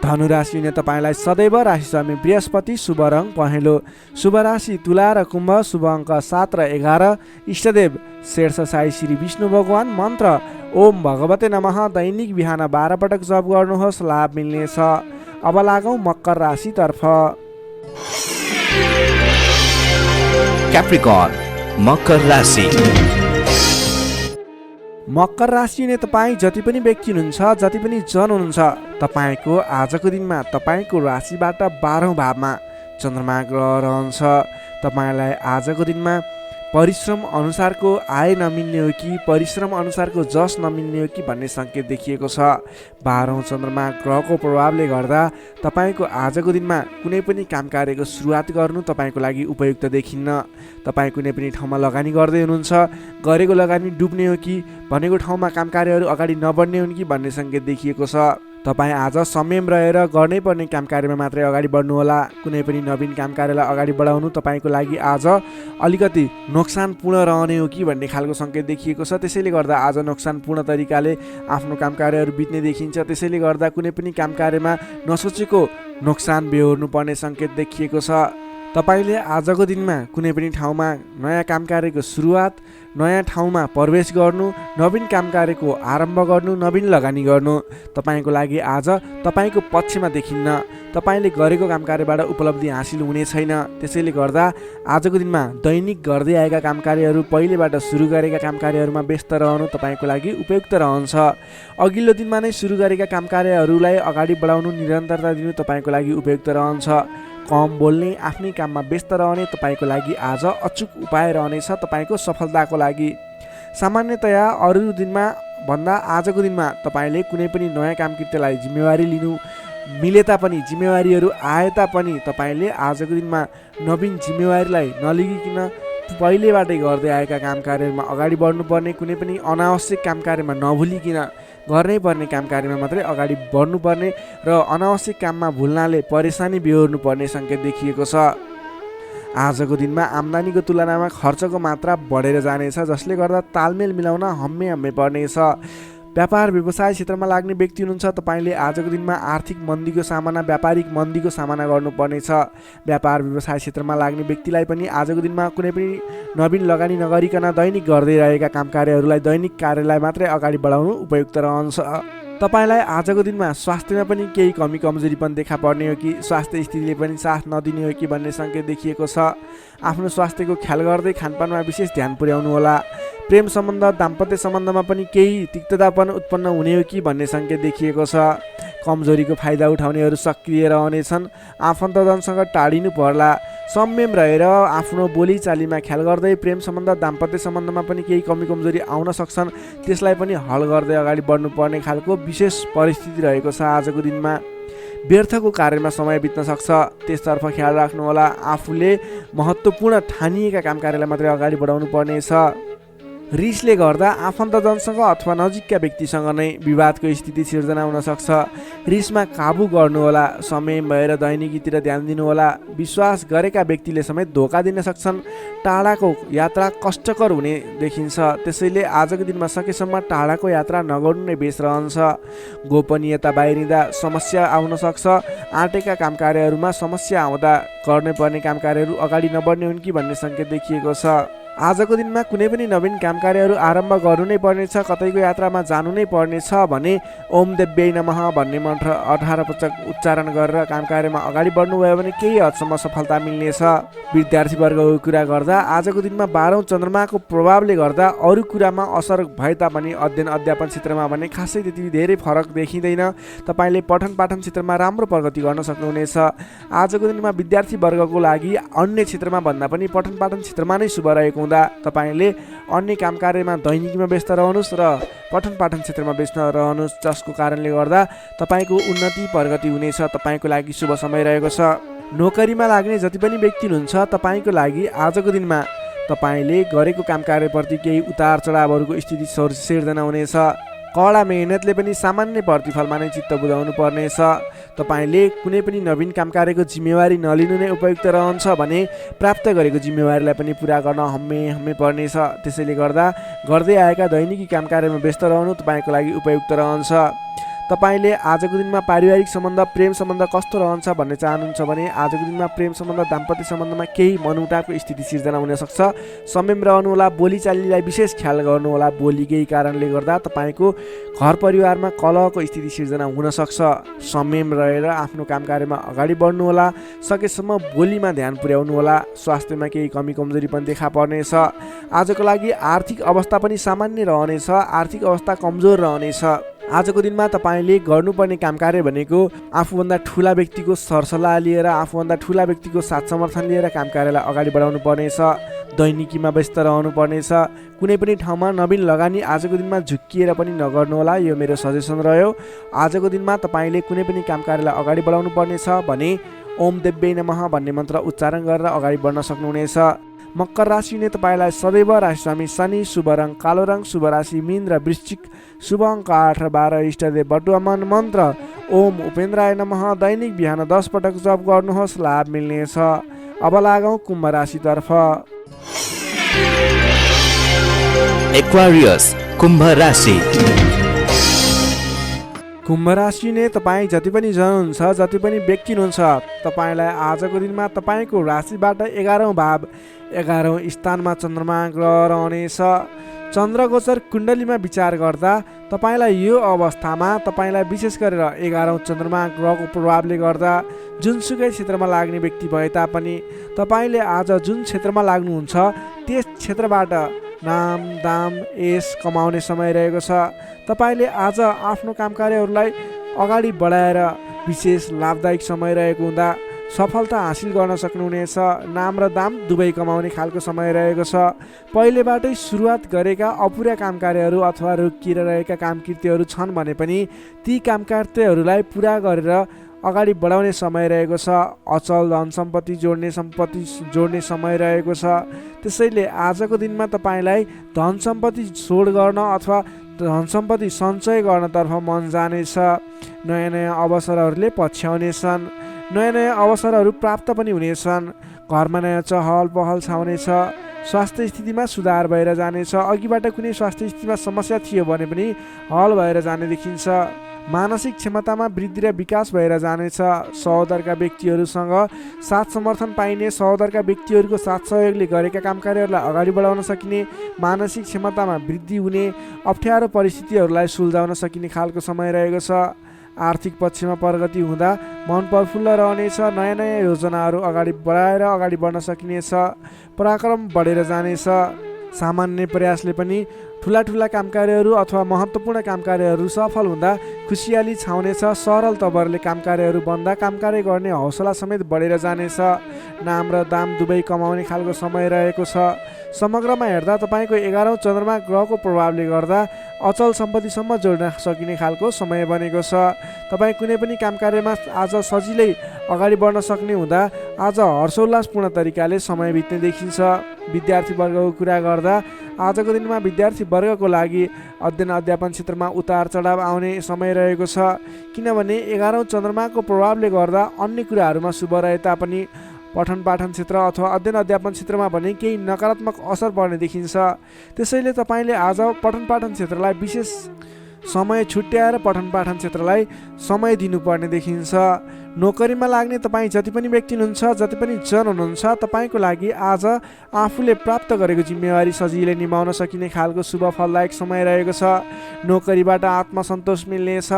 धनु राशि हुने तपाईँलाई सदैव राशि स्वामी बृहस्पति, शुभ रङ पहेँलो। शुभ राशि तुला र कुम्भ, शुभ अङ्क 7 र 11। इष्टदेव शेर्ष साई श्री विष्णु भगवान। मन्त्र ओम भगवते नमः। दैनिक बिहान 12 पटक जप गर्नुहोस्, लाभ मिल्नेछ। अब लागौँ मकर राशितर्फ। क्याप्रिकर्न मकर राशि। मकर राशि हुने तपाईँ जति पनि व्यक्ति हुनुहुन्छ, जति पनि जन हुनुहुन्छ, तपाईँको आजको दिनमा तपाईँको राशिबाट 12औं भावमा चन्द्रमा ग्रह रहन्छ। तपाईँलाई आजको दिनमा परिश्रम अनुसारको आय नमिल्ने हो कि परिश्रम अनुसारको जस नमिल्ने हो कि भन्ने सङ्केत देखिएको छ। 12औं चन्द्रमा ग्रहको प्रभावले गर्दा तपाईँको आजको दिनमा कुनै पनि काम कार्यको सुरुवात गर्नु तपाईँको लागि उपयुक्त देखिन्न। तपाईँ कुनै पनि ठाउँमा लगानी गर्दै हुनुहुन्छ, गरेको लगानी डुब्ने हो कि भनेको ठाउँमा काम कार्यहरू अगाडि नबढ्ने हुन् कि भन्ने सङ्केत देखिएको छ। तपाईँ आज संयम रहेर गर्नै पर्ने काम कार्यमा मात्रै अगाडि बढ्नुहोला। कुनै पनि नवीन काम कार्यलाई अगाडि बढाउनु तपाईँको लागि आज अलिकति नोक्सानपूर्ण रहने हो कि भन्ने खालको सङ्केत देखिएको छ। त्यसैले गर्दा आज नोक्सानपूर्ण तरिकाले आफ्नो काम कार्यहरू बित्ने देखिन्छ। त्यसैले गर्दा कुनै पनि काम कार्यमा नसोचेको नोक्सान बेहोर्नु पर्ने सङ्केत देखिएको छ। तपाईँले आजको दिनमा कुनै पनि ठाउँमा नयाँ काम कार्यको सुरुवात, नयाँ ठाउँमा प्रवेश गर्नु, नवीन काम कार्यको आरम्भ गर्नु, नवीन लगानी गर्नु तपाईँको लागि आज तपाईँको पक्षमा देखिन्न। तपाईँले गरेको काम कार्यबाट उपलब्धि हासिल हुने छैन। त्यसैले गर्दा आजको दिनमा दैनिक गर्दै आएका काम कार्यहरू, पहिलेबाट सुरु गरेका काम कार्यहरूमा व्यस्त रहनु तपाईँको लागि उपयुक्त रहन्छ। अघिल्लो दिनमा नै सुरु गरेका काम कार्यहरूलाई अगाडि बढाउनु, निरन्तरता दिनु तपाईँको लागि उपयुक्त रहन्छ। कम बोल्ने, आफ्नै काममा व्यस्त रहने तपाईँको लागि आज अचुक उपाय रहनेछ तपाईँको सफलताको लागि। सामान्यतया अरू दिनमा भन्दा आजको दिनमा तपाईँले कुनै पनि नयाँ काम कृत्यलाई जिम्मेवारी लिनु मिले तापनि, जिम्मेवारीहरू आए तापनि तपाईँले आजको दिनमा नवीन जिम्मेवारीलाई नलिगिकन पहिलेबाटै गर्दै आएका काम कार्यमा अगाडि बढ्नुपर्ने, कुनै पनि अनावश्यक काम कार्यमा नभुलिकन गर्नै पर्ने काम कार्यमा मात्रै अगाडि बढ्नुपर्ने र अनावश्यक काममा भुल्नाले परेशानी बेहोर्नु पर्ने सङ्केत देखिएको छ। आजको दिनमा आम्दानीको तुलनामा खर्चको मात्रा बढेर जानेछ, जसले गर्दा तालमेल मिलाउन हम्मे पर्नेछ। व्यापार व्यवसाय क्षेत्रमा लाग्ने व्यक्ति हुनुहुन्छ, तपाईँले आजको दिनमा आर्थिक मन्दीको सामना, व्यापारिक मन्दीको सामना गर्नुपर्नेछ। व्यापार व्यवसाय क्षेत्रमा लाग्ने व्यक्तिलाई पनि आजको दिनमा कुनै पनि नवीन लगानी नगरिकन दैनिक गर्दै रहेका काम कार्यहरूलाई, दैनिक कार्यलाई मात्रै अगाडि बढाउनु उपयुक्त रहन्छ। तपाईँलाई आजको दिनमा स्वास्थ्यमा पनि केही कमी कमजोरी पनि देखा पर्ने हो कि स्वास्थ्य स्थितिले पनि साथ नदिने हो कि भन्ने सङ्केत देखिएको छ। आफ्नो स्वास्थ्यको ख्याल गर्दै खानपानमा विशेष ध्यान पुर्याउनु होला। प्रेम सम्बन्ध, दाम्पत्य सम्बन्धमा पनि केही तिक्ततापन उत्पन्न हुने हो कि भन्ने सङ्केत देखिएको छ। कमजोरीको फाइदा उठाउनेहरू सक्रिय रहनेछन्। आफन्तजनसँग टाढिनु पर्ला। संयम रहेर आफ्नो बोलीचालीमा ख्याल गर्दै प्रेम सम्बन्ध, दाम्पत्य सम्बन्धमा पनि केही कमी कमजोरी आउन सक्छन्, त्यसलाई पनि हल गर्दै अगाडि बढ्नुपर्ने खालको विशेष परिस्थिति रहेको छ। आजको दिनमा व्यर्थको कार्यमा समय बित्न सक्छ, त्यसतर्फ ख्याल राख्नुहोला। आफूले महत्त्वपूर्ण ठानिएका काम कार्यलाई मात्रै अगाडि बढाउनु पर्नेछ। रिसले गर्दा आफन्तजनसँग अथवा नजिकका व्यक्तिसँग नै विवादको स्थिति सिर्जना हुन सक्छ। रिसमा काबु गर्नुहोला। संयम भएर दैनिकीतिर ध्यान दिनुहोला। विश्वास गरेका व्यक्तिले समेत धोका दिन सक्छन्। टाढाको यात्रा कष्टकर हुने देखिन्छ, त्यसैले आजको दिनमा सकेसम्म टाढाको यात्रा नगर्नु नै बेस रहन्छ। गोपनीयता बाहिरिँदा समस्या आउन सक्छ। आँटेका काम कार्यहरूमा समस्या आउँदा गर्नै पर्ने काम कार्यहरू अगाडि नबढ्ने हुन् कि भन्ने सङ्केत देखिएको छ। आजको दिनमा कुनै पनि नवीन काम कार्यहरू आरम्भ गर्नु नै पर्नेछ, कतैको यात्रामा जानु नै पर्नेछ भने ओम देव्यै नमः भन्ने मन्त्र 18 पटक उच्चारण गरेर काम कार्यमा अगाडि बढ्नुभयो भने केही हदसम्म सफलता मिल्नेछ। विद्यार्थीवर्गको कुरा गर्दा आजको दिनमा 12औं चन्द्रमाको प्रभावले गर्दा अरू कुरामा असर भए तापनि अध्ययन अध्यापन क्षेत्रमा भने खासै त्यति धेरै फरक देखिँदैन। तपाईँले पठन पाठन क्षेत्रमा राम्रो प्रगति गर्न सक्नुहुनेछ। आजको दिनमा विद्यार्थीवर्गको लागि अन्य क्षेत्रमा भन्दा पनि पठन पाठन क्षेत्रमा नै शुभ रहेको हुँदा तपाईँले अन्य काम कार्यमा दैनिकीमा व्यस्त रहनुहोस् र पठन पाठन क्षेत्रमा व्यस्त रहनुहोस्, जसको कारणले गर्दा तपाईँको उन्नति प्रगति हुनेछ। तपाईँको लागि शुभ समय रहेको छ। नोकरीमा लाग्ने जति पनि व्यक्ति हुनुहुन्छ, तपाईँको लागि आजको दिनमा तपाईँले गरेको काम कार्यप्रति केही उतार चढावहरूको स्थिति सिर्जना हुनेछ। कडा मेहनतले पनि सामान्य प्रतिफलमा नै चित्त बुझाउनु पर्नेछ। तपाईँले कुनै पनि नवीन काम कार्यको जिम्मेवारी नलिनु नै उपयुक्त रहन्छ भने प्राप्त गरेको जिम्मेवारीलाई पनि पुरा गर्न हम्मे पर्नेछ। त्यसैले गर्दा गर्दै आएका दैनिकी काम कार्यमा व्यस्त रहनु तपाईँको लागि उपयुक्त रहन्छ। तपाईँले आजको दिनमा पारिवारिक सम्बन्ध प्रेम सम्बन्ध कस्तो रहन्छ भन्ने चाहनुहुन्छ भने आजको दिनमा प्रेम सम्बन्ध दाम्पत्य सम्बन्धमा केही मनमुटावको स्थिति सिर्जना हुनसक्छ। संयम रहनुहोला, बोलीचालीलाई विशेष ख्याल गर्नुहोला। बोली केही कारणले गर्दा तपाईँको घर परिवारमा कलहको स्थिति सिर्जना हुनसक्छ। संयम रहेर आफ्नो काम कार्यमा अगाडि बढ्नुहोला। सकेसम्म बोलीमा ध्यान पुर्याउनुहोला। स्वास्थ्यमा केही कमी कमजोरी पनि देखा पर्नेछ। आजको लागि आर्थिक अवस्था पनि सामान्य रहनेछ। आर्थिक अवस्था कमजोर रहनेछ। आजको दिनमा तपाईँले गर्नुपर्ने काम कार्य भनेको आफूभन्दा ठुला व्यक्तिको सरसल्लाह लिएर, आफूभन्दा ठुला व्यक्तिको साथ समर्थन लिएर काम कार्यलाई अगाडि बढाउनु पर्नेछ। दैनिकीमा व्यस्त रहनु पर्नेछ। कुनै पनि ठाउँमा नवीन लगानी आजको दिनमा झुक्किएर पनि नगर्नुहोला। यो मेरो सजेसन रह्यो। आजको दिनमा तपाईँले कुनै पनि काम कार्यलाई अगाडि बढाउनु पर्नेछ भने ओम देव्यै नमः भन्ने मन्त्र उच्चारण गरेर अगाडि बढ्न सक्नुहुनेछ। मकर राशिले तपाईँलाई सदैव राशिस्वामी शनि, शुभ रङ कालो रङ, शुभ राशि मीन र वृश्चिक, शुभ अङ्क 8 र 12, इष्टदेव बटुवामन मन्त्र ओम उपेन्द्राय नमः दैनिक बिहान 10 पटक जप गर्नुहोस्, लाभ मिल्नेछ। अब लागौँ कुम्भ राशितर्फ। एक्वारियस कुम्भ राशि। कुम्भ राशि नै तपाईँ जति पनि जन हुन्छ, जति पनि व्यक्ति हुनुहुन्छ, तपाईँलाई आजको दिनमा तपाईँको राशिबाट 11औँ भाव 11औँ स्थानमा चन्द्रमा ग्रह रहनेछ। चन्द्रगोचर कुण्डलीमा विचार गर्दा तपाईँलाई यो अवस्थामा तपाईँलाई विशेष गरेर 11औँ चन्द्रमा ग्रहको प्रभावले गर्दा जुनसुकै क्षेत्रमा लाग्ने व्यक्ति भए तापनि तपाईँले आज जुन क्षेत्रमा लाग्नुहुन्छ त्यस क्षेत्रबाट नाम दाम यश कमाउने समय रहेको छ। तपाईँले आज आफ्नो काम कार्यहरूलाई अगाडि बढाएर विशेष लाभदायक समय रहेको हुँदा सफलता हासिल गर्न सक्नुहुनेछ। नाम र दाम दुवै कमाउने खालको समय रहेको छ। पहिलेबाटै सुरुवात गरेका अपुरा काम कार्यहरू अथवा रोकिएर रहेका कामकृत्यहरू छन् भने पनि ती कामकृत्यहरूलाई पुरा गरेर अगाडि बढाउने समय रहेको छ। अचल धन सम्पत्ति जोड्ने समय रहेको छ। त्यसैले आजको दिनमा तपाईँलाई धन सम्पत्ति जोड गर्न अथवा धन सम्पत्ति सञ्चय गर्नतर्फ मन जानेछ। नयाँ नयाँ अवसरहरूले पछ्याउनेछन्। नयाँ नयाँ अवसरहरू प्राप्त पनि हुनेछन्। घरमा नयाँ चहल पहल छाउनेछ। स्वास्थ्य स्थितिमा सुधार भएर जानेछ। अघिबाट कुनै स्वास्थ्य स्थितिमा समस्या थियो भने पनि हल भएर जाने देखिन्छ। मानसिक क्षमतामा वृद्धि र विकास भएर जानेछ। सहोदरका व्यक्तिहरूसँग साथ समर्थन पाइने, सहोदरका व्यक्तिहरूको साथ सहयोगले गरेका काम कार्यहरूलाई अगाडि बढाउन सकिने, मानसिक क्षमतामा वृद्धि हुने, अप्ठ्यारो परिस्थितिहरूलाई सुल्झाउन सकिने खालको समय रहेको छ। आर्थिक पक्षमा प्रगति हुँदा मन प्रफुल्ल रहनेछ। नयाँ नयाँ योजनाहरू अगाडि बढाएर अगाडि बढ्न सकिनेछ। पराक्रम बढेर जानेछ। सामान्य प्रयासले पनि ठुला काम कार्यहरू अथवा महत्त्वपूर्ण काम कार्यहरू सफल हुँदा खुसियाली छाउनेछ। सरल तवरले काम कार्यहरू बन्दा काम कार्य गर्ने हौसला समेत बढेर जानेछ। नाम र दाम दुवै कमाउने खालको समय रहेको छ। समग्रमा हेर्दा तपाईँको 11औँ चन्द्रमा ग्रहको प्रभावले गर्दा अचल सम्पत्तिसम्म जोड्न सकिने खालको समय बनेको छ। तपाईँ कुनै पनि काम कार्यमा आज सजिलै अगाडि बढ्न सक्ने हुँदा आज हर्षोल्लासपूर्ण तरिकाले समय बित्ने देखिन्छ। विद्यार्थी वर्गको कुरा गर्दा आजको दिनमा विद्यार्थी वर्गको लागि अध्ययन अध्यापन क्षेत्रमा उतार चढाव आउने समय रहेको छ। किनभने 11औँ चन्द्रमाको प्रभावले गर्दा अन्य कुराहरूमा शुभ रहे तापनि पठन पाठन क्षेत्र अथवा अध्ययन अध्यापन क्षेत्रमा भने केही नकारात्मक असर पर्ने देखिन्छ। त्यसैले तपाईँले आज पठन पाठन क्षेत्रलाई विशेष समय छुट्याएर पठन पाठन क्षेत्रलाई समय दिनुपर्ने देखिन्छ। नोकरीमा लाग्ने तपाईँ जति पनि व्यक्ति हुनुहुन्छ, जति पनि जन हुनुहुन्छ, तपाईँको लागि आज आफूले प्राप्त गरेको जिम्मेवारी सजिलै निभाउन सकिने खालको शुभ फलदायक समय रहेको छ। नोकरीबाट आत्मसन्तोष मिल्नेछ।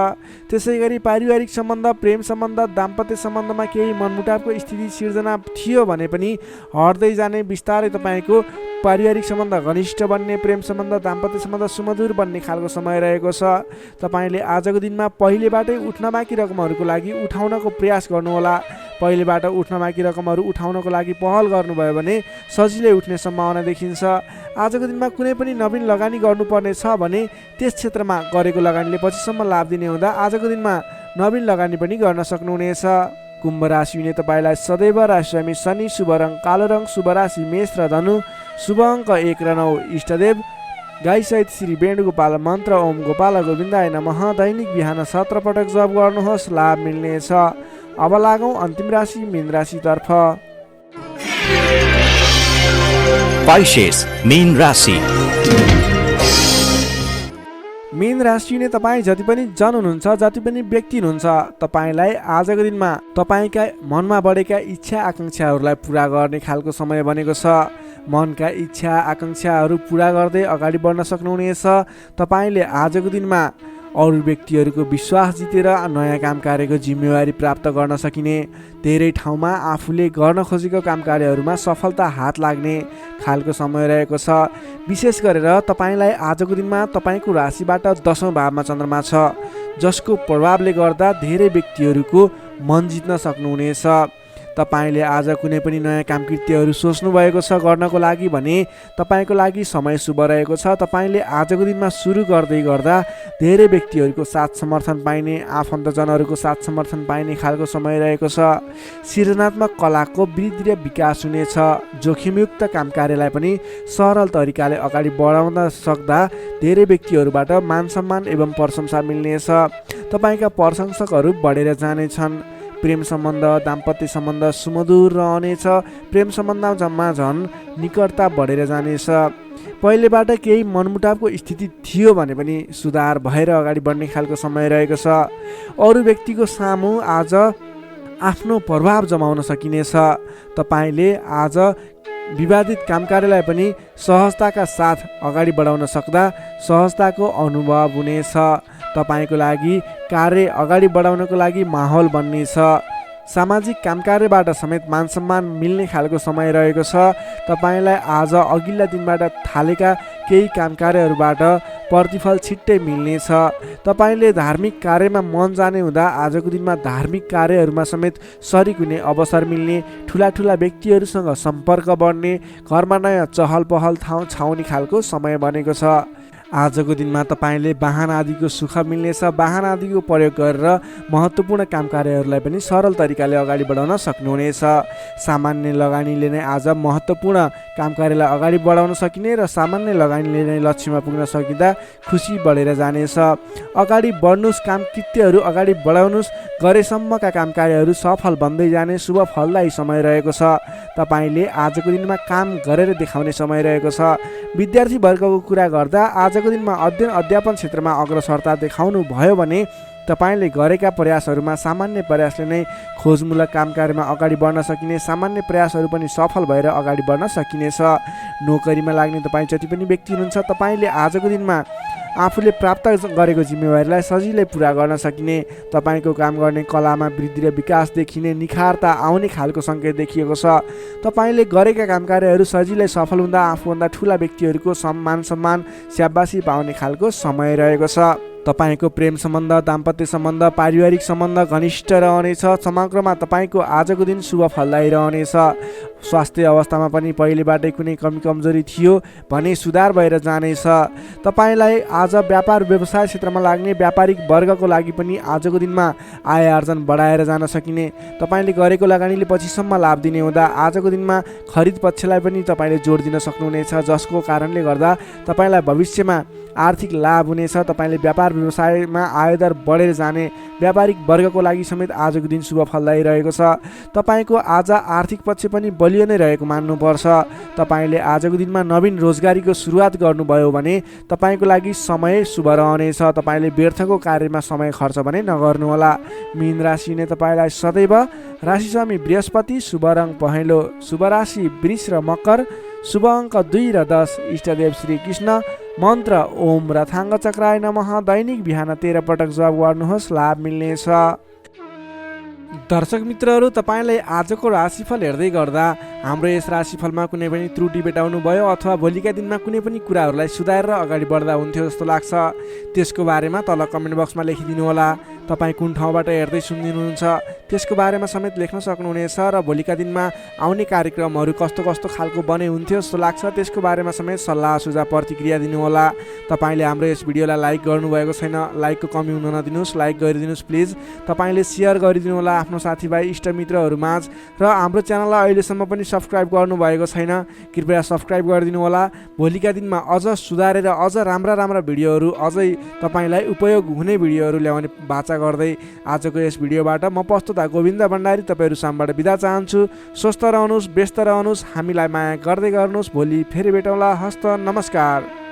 त्यसै गरी पारिवारिक सम्बन्ध, प्रेम सम्बन्ध, दाम्पत्य सम्बन्धमा केही मनमुटावको स्थिति सिर्जना थियो भने पनि हट्दै जाने, बिस्तारै तपाईँको पारिवारिक सम्बन्ध घनिष्ठ बन्ने, प्रेम सम्बन्ध, दाम्पत्य सम्बन्ध सुमधुर बन्ने खालको समय रहेको छ। तपाईँले आजको दिनमा पहिलेबाटै उठ्न बाँकी रकमहरूको लागि उठाउनको प्रयास गर्नुहोला। पहिलेबाट उठ्न बाँकी रकमहरू उठाउनको लागि पहल गर्नुभयो भने सजिलै उठ्ने सम्भावना देखिन्छ। आजको दिनमा कुनै पनि नवीन लगानी गर्नुपर्ने छ भने त्यस क्षेत्रमा गरेको लगानीले पछिसम्म लाभ दिने हुँदा आजको दिनमा नवीन लगानी पनि गर्न सक्नुहुनेछ। कुम्भ राशिले तपाईँलाई सदैव राशिस्वामी शनि, शुभ रङ कालो रङ, शुभ राशि मेष र धनु, शुभ अङ्क 1 र 9 इष्टदेव गाईसहित श्री वेणुगोपाल मन्त्र ओम गोपाल गोविन्दाय नमः दैनिक बिहान 17 पटक जप गर्नुहोस्, लाभ मिल्नेछ। अब लागौँ अन्तिम राशि मीन राशितर्फ। Pisces, मीन राशि। मीन राशि नै तपाईँ जति पनि जन हुनुहुन्छ, जति पनि व्यक्ति हुनुहुन्छ, तपाईँलाई आजको दिनमा तपाईँका मनमा बढेका इच्छा आकाङ्क्षाहरूलाई पुरा गर्ने खालको समय बनेको छ। मनका इच्छा आकाङ्क्षाहरू पुरा गर्दै अगाडि बढ्न सक्नुहुनेछ। तपाईँले आजको दिनमा अरू व्यक्तिहरूको विश्वास जितेर नयाँ काम कार्यको जिम्मेवारी प्राप्त गर्न सकिने, धेरै ठाउँमा आफूले गर्न खोजेको काम कार्यहरूमा सफलता हात लाग्ने खालको समय रहेको छ। विशेष गरेर तपाईँलाई आजको दिनमा तपाईँको राशिबाट 10औँ भावमा चन्द्रमा छ, जसको प्रभावले गर्दा धेरै व्यक्तिहरूको मन जित्न सक्नुहुनेछ। तपाईँले आज कुनै पनि नयाँ काम कृत्यहरू सोच्नु भएको छ गर्नको लागि भने तपाईँको लागि समय शुभ रहेको छ। तपाईँले आजको दिनमा सुरु गर्दै गर्दा धेरै व्यक्तिहरूको साथ समर्थन पाइने, आफन्तजनहरूको साथ समर्थन पाइने खालको समय रहेको छ। सृजनात्मक कलाको वृद्धि र विकास हुनेछ। जोखिमयुक्त काम कार्यलाई पनि सरल तरिकाले अगाडि बढाउन सक्दा धेरै व्यक्तिहरूबाट मान सम्मान एवं प्रशंसा मिल्नेछ। तपाईँका प्रशंसकहरू बढेर जानेछन्। प्रेम सम्बन्ध, दाम्पत्य सम्बन्ध सुमधुर रहनेछ। प्रेम सम्बन्धमा झन् निकटता बढेर जानेछ। पहिलेबाट केही मनमुटावको स्थिति थियो भने पनि सुधार भएर अगाडि बढ्ने खालको समय रहेको छ। अरू व्यक्तिको सामु आज आफ्नो प्रभाव जमाउन सकिनेछ। तपाईँले आज विवादित काम कार्यलाई पनि सहजताका साथ अगाडि बढाउन सक्दा सहजताको अनुभव हुनेछ। तपाईँको लागि कार्य अगाडि बढाउनको लागि माहौल बन्नेछ। सामाजिक काम कार्यबाट समेत मान सम्मान मिल्ने खालको समय रहेको छ। तपाईँलाई आज अघिल्ला दिनबाट थालेका केही काम कार्यहरूबाट प्रतिफल छिट्टै मिल्नेछ। तपाईँले धार्मिक कार्यमा मन जाने हुँदा आजको दिनमा धार्मिक कार्यहरूमा समेत सरिक हुने अवसर मिल्ने, ठुला ठुला व्यक्तिहरूसँग सम्पर्क बढ्ने, घरमा नयाँ चहल पहल छाउने खालको समय बनेको छ। आजको दिनमा तपाईँले वाहन आदिको सुख मिल्नेछ। वाहन आदिको प्रयोग गरेर महत्त्वपूर्ण काम कार्यहरूलाई पनि सरल तरिकाले अगाडि बढाउन सक्नुहुनेछ। सामान्य लगानीले नै आज महत्त्वपूर्ण काम कार्यलाई अगाडि बढाउन सकिने र सामान्य लगानीले नै लक्ष्यमा पुग्न सकिँदा खुसी बढेर जानेछ। अगाडि बढ्नुहोस्, काम कृत्यहरू अगाडि बढाउनुहोस्, गरेसम्मका काम कार्यहरू सफल बन्दै जाने शुभ फलदायी समय रहेको छ। तपाईँले आजको दिनमा काम गरेर देखाउने समय रहेको छ। विद्यार्थी वर्गको कुरा गर्दा आजको दिनमा अध्ययन अध्यापन क्षेत्रमा अग्रसरता देखाउनु भयो भने तपाईँले गरेका प्रयासहरूमा सामान्य प्रयासले नै खोजमूलक काम कार्यमा अगाडि बढ्न सकिने, सामान्य प्रयासहरू पनि सफल भएर अगाडि बढ्न सकिनेछ। नोकरीमा लाग्ने तपाईँ जति पनि व्यक्ति हुनुहुन्छ, तपाईँले आजको दिनमा आफूले प्राप्त गरेको जिम्मेवारीलाई सजिलै पुरा गर्न सकिने, तपाईँको काम गर्ने कलामा वृद्धि र विकास देखिने, निखारता आउने खालको सङ्केत देखिएको छ। तपाईँले गरेका काम कार्यहरू सजिलै सफल हुँदा आफूभन्दा ठुला व्यक्तिहरूको सम्मान स्याबासी पाउने खालको समय रहेको छ। तपाईँको प्रेम सम्बन्ध, दाम्पत्य सम्बन्ध, पारिवारिक सम्बन्ध घनिष्ठ रहनेछ। समग्रमा तपाईँको आजको दिन शुभ फलदायी रहनेछ। स्वास्थ्य अवस्थामा पनि पहिलेबाटै कुनै कमी कमजोरी थियो भने सुधार भएर जानेछ। तपाईँलाई आज व्यापार व्यवसाय क्षेत्रमा लाग्ने व्यापारिक वर्गको लागि पनि आजको दिनमा आय आर्जन बढाएर जान सकिने, तपाईँले गरेको लगानीले पछिसम्म लाभ दिने हुँदा आजको दिनमा खरिद पक्षलाई पनि तपाईँले जोड दिन सक्नुहुनेछ, जसको कारणले गर्दा तपाईँलाई भविष्यमा आर्थिक लाभ हुनेछ। तपाईँले व्यापार व्यवसायमा आयदर बढेर जाने, व्यापारिक वर्गको लागि समेत आजको दिन शुभ फलदायी रहेको छ। तपाईँको आज आर्थिक पक्ष पनि बलियो नै रहेको मान्नुपर्छ। तपाईँले आजको दिनमा नवीन रोजगारीको सुरुवात गर्नुभयो भने तपाईँको लागि समय शुभ रहनेछ। तपाईँले व्यर्थको कार्यमा समय खर्च भने नगर्नुहोला। मीन राशि नै तपाईँलाई सदैव राशि स्वामी बृहस्पति, शुभ रङ पहेँलो, शुभ राशि वृष र मकर, शुभ अङ्क 2 र 10, इष्टदेव श्री कृष्ण, मन्त्र ओम रथाङ्ग चक्राय नमः। दैनिक बिहान 13 पटक जप गर्नुहोस्, लाभ मिल्नेछ। दर्शक मित्रहरू, तपाईँलाई आजको राशिफल हेर्दै गर्दा हाम्रो यस राशिफलमा कुनै पनि त्रुटि भेटाउनु भयो अथवा भोलिका दिनमा कुनै पनि कुराहरूलाई सुधारेर अगाडि बढ्दा हुन्थ्यो जस्तो लाग्छ, त्यसको बारेमा तल कमेन्ट बक्समा लेखिदिनु होला। तपाईँ कुन ठाउँबाट हेर्दै सुनिदिनुहुन्छ त्यसको बारेमा समेत लेख्न सक्नुहुनेछ र भोलिका दिनमा आउने कार्यक्रमहरू कस्तो कस्तो खालको बने हुन्थ्यो जस्तो लाग्छ त्यसको बारेमा समेत सल्लाह सुझाव प्रतिक्रिया दिनुहोला। तपाईँले हाम्रो यस भिडियोलाई लाइक गर्नुभएको छैन, लाइकको कमी हुन नदिनुहोस्, लाइक गरिदिनुहोस् प्लिज। तपाईँले सेयर गरिदिनु होला आफ्नो साथीभाइ इष्टमित्रहरूमाझ र हाम्रो च्यानललाई अहिलेसम्म पनि सब्सक्राइब गर्नुभएको छैन कृपया सब्सक्राइब गरिदिनु होला। भोलिका दिनमा अझ सुधारेर अझ राम्रा राम्रा भिडियोहरू अझै तपाईँलाई उपयोग हुने भिडियोहरू ल्याउने बाचा गर्दै आजको यस भिडियोबाट म प्रस्तुता गोविन्द भण्डारी तपाईँहरू सामबाट बिदा चाहन्छु। स्वस्थ रहनुहोस्, व्यस्त रहनुहोस्, हामीलाई माया गर्दै गर्नुहोस्। भोलि फेरि भेटौँला। हस्त नमस्कार।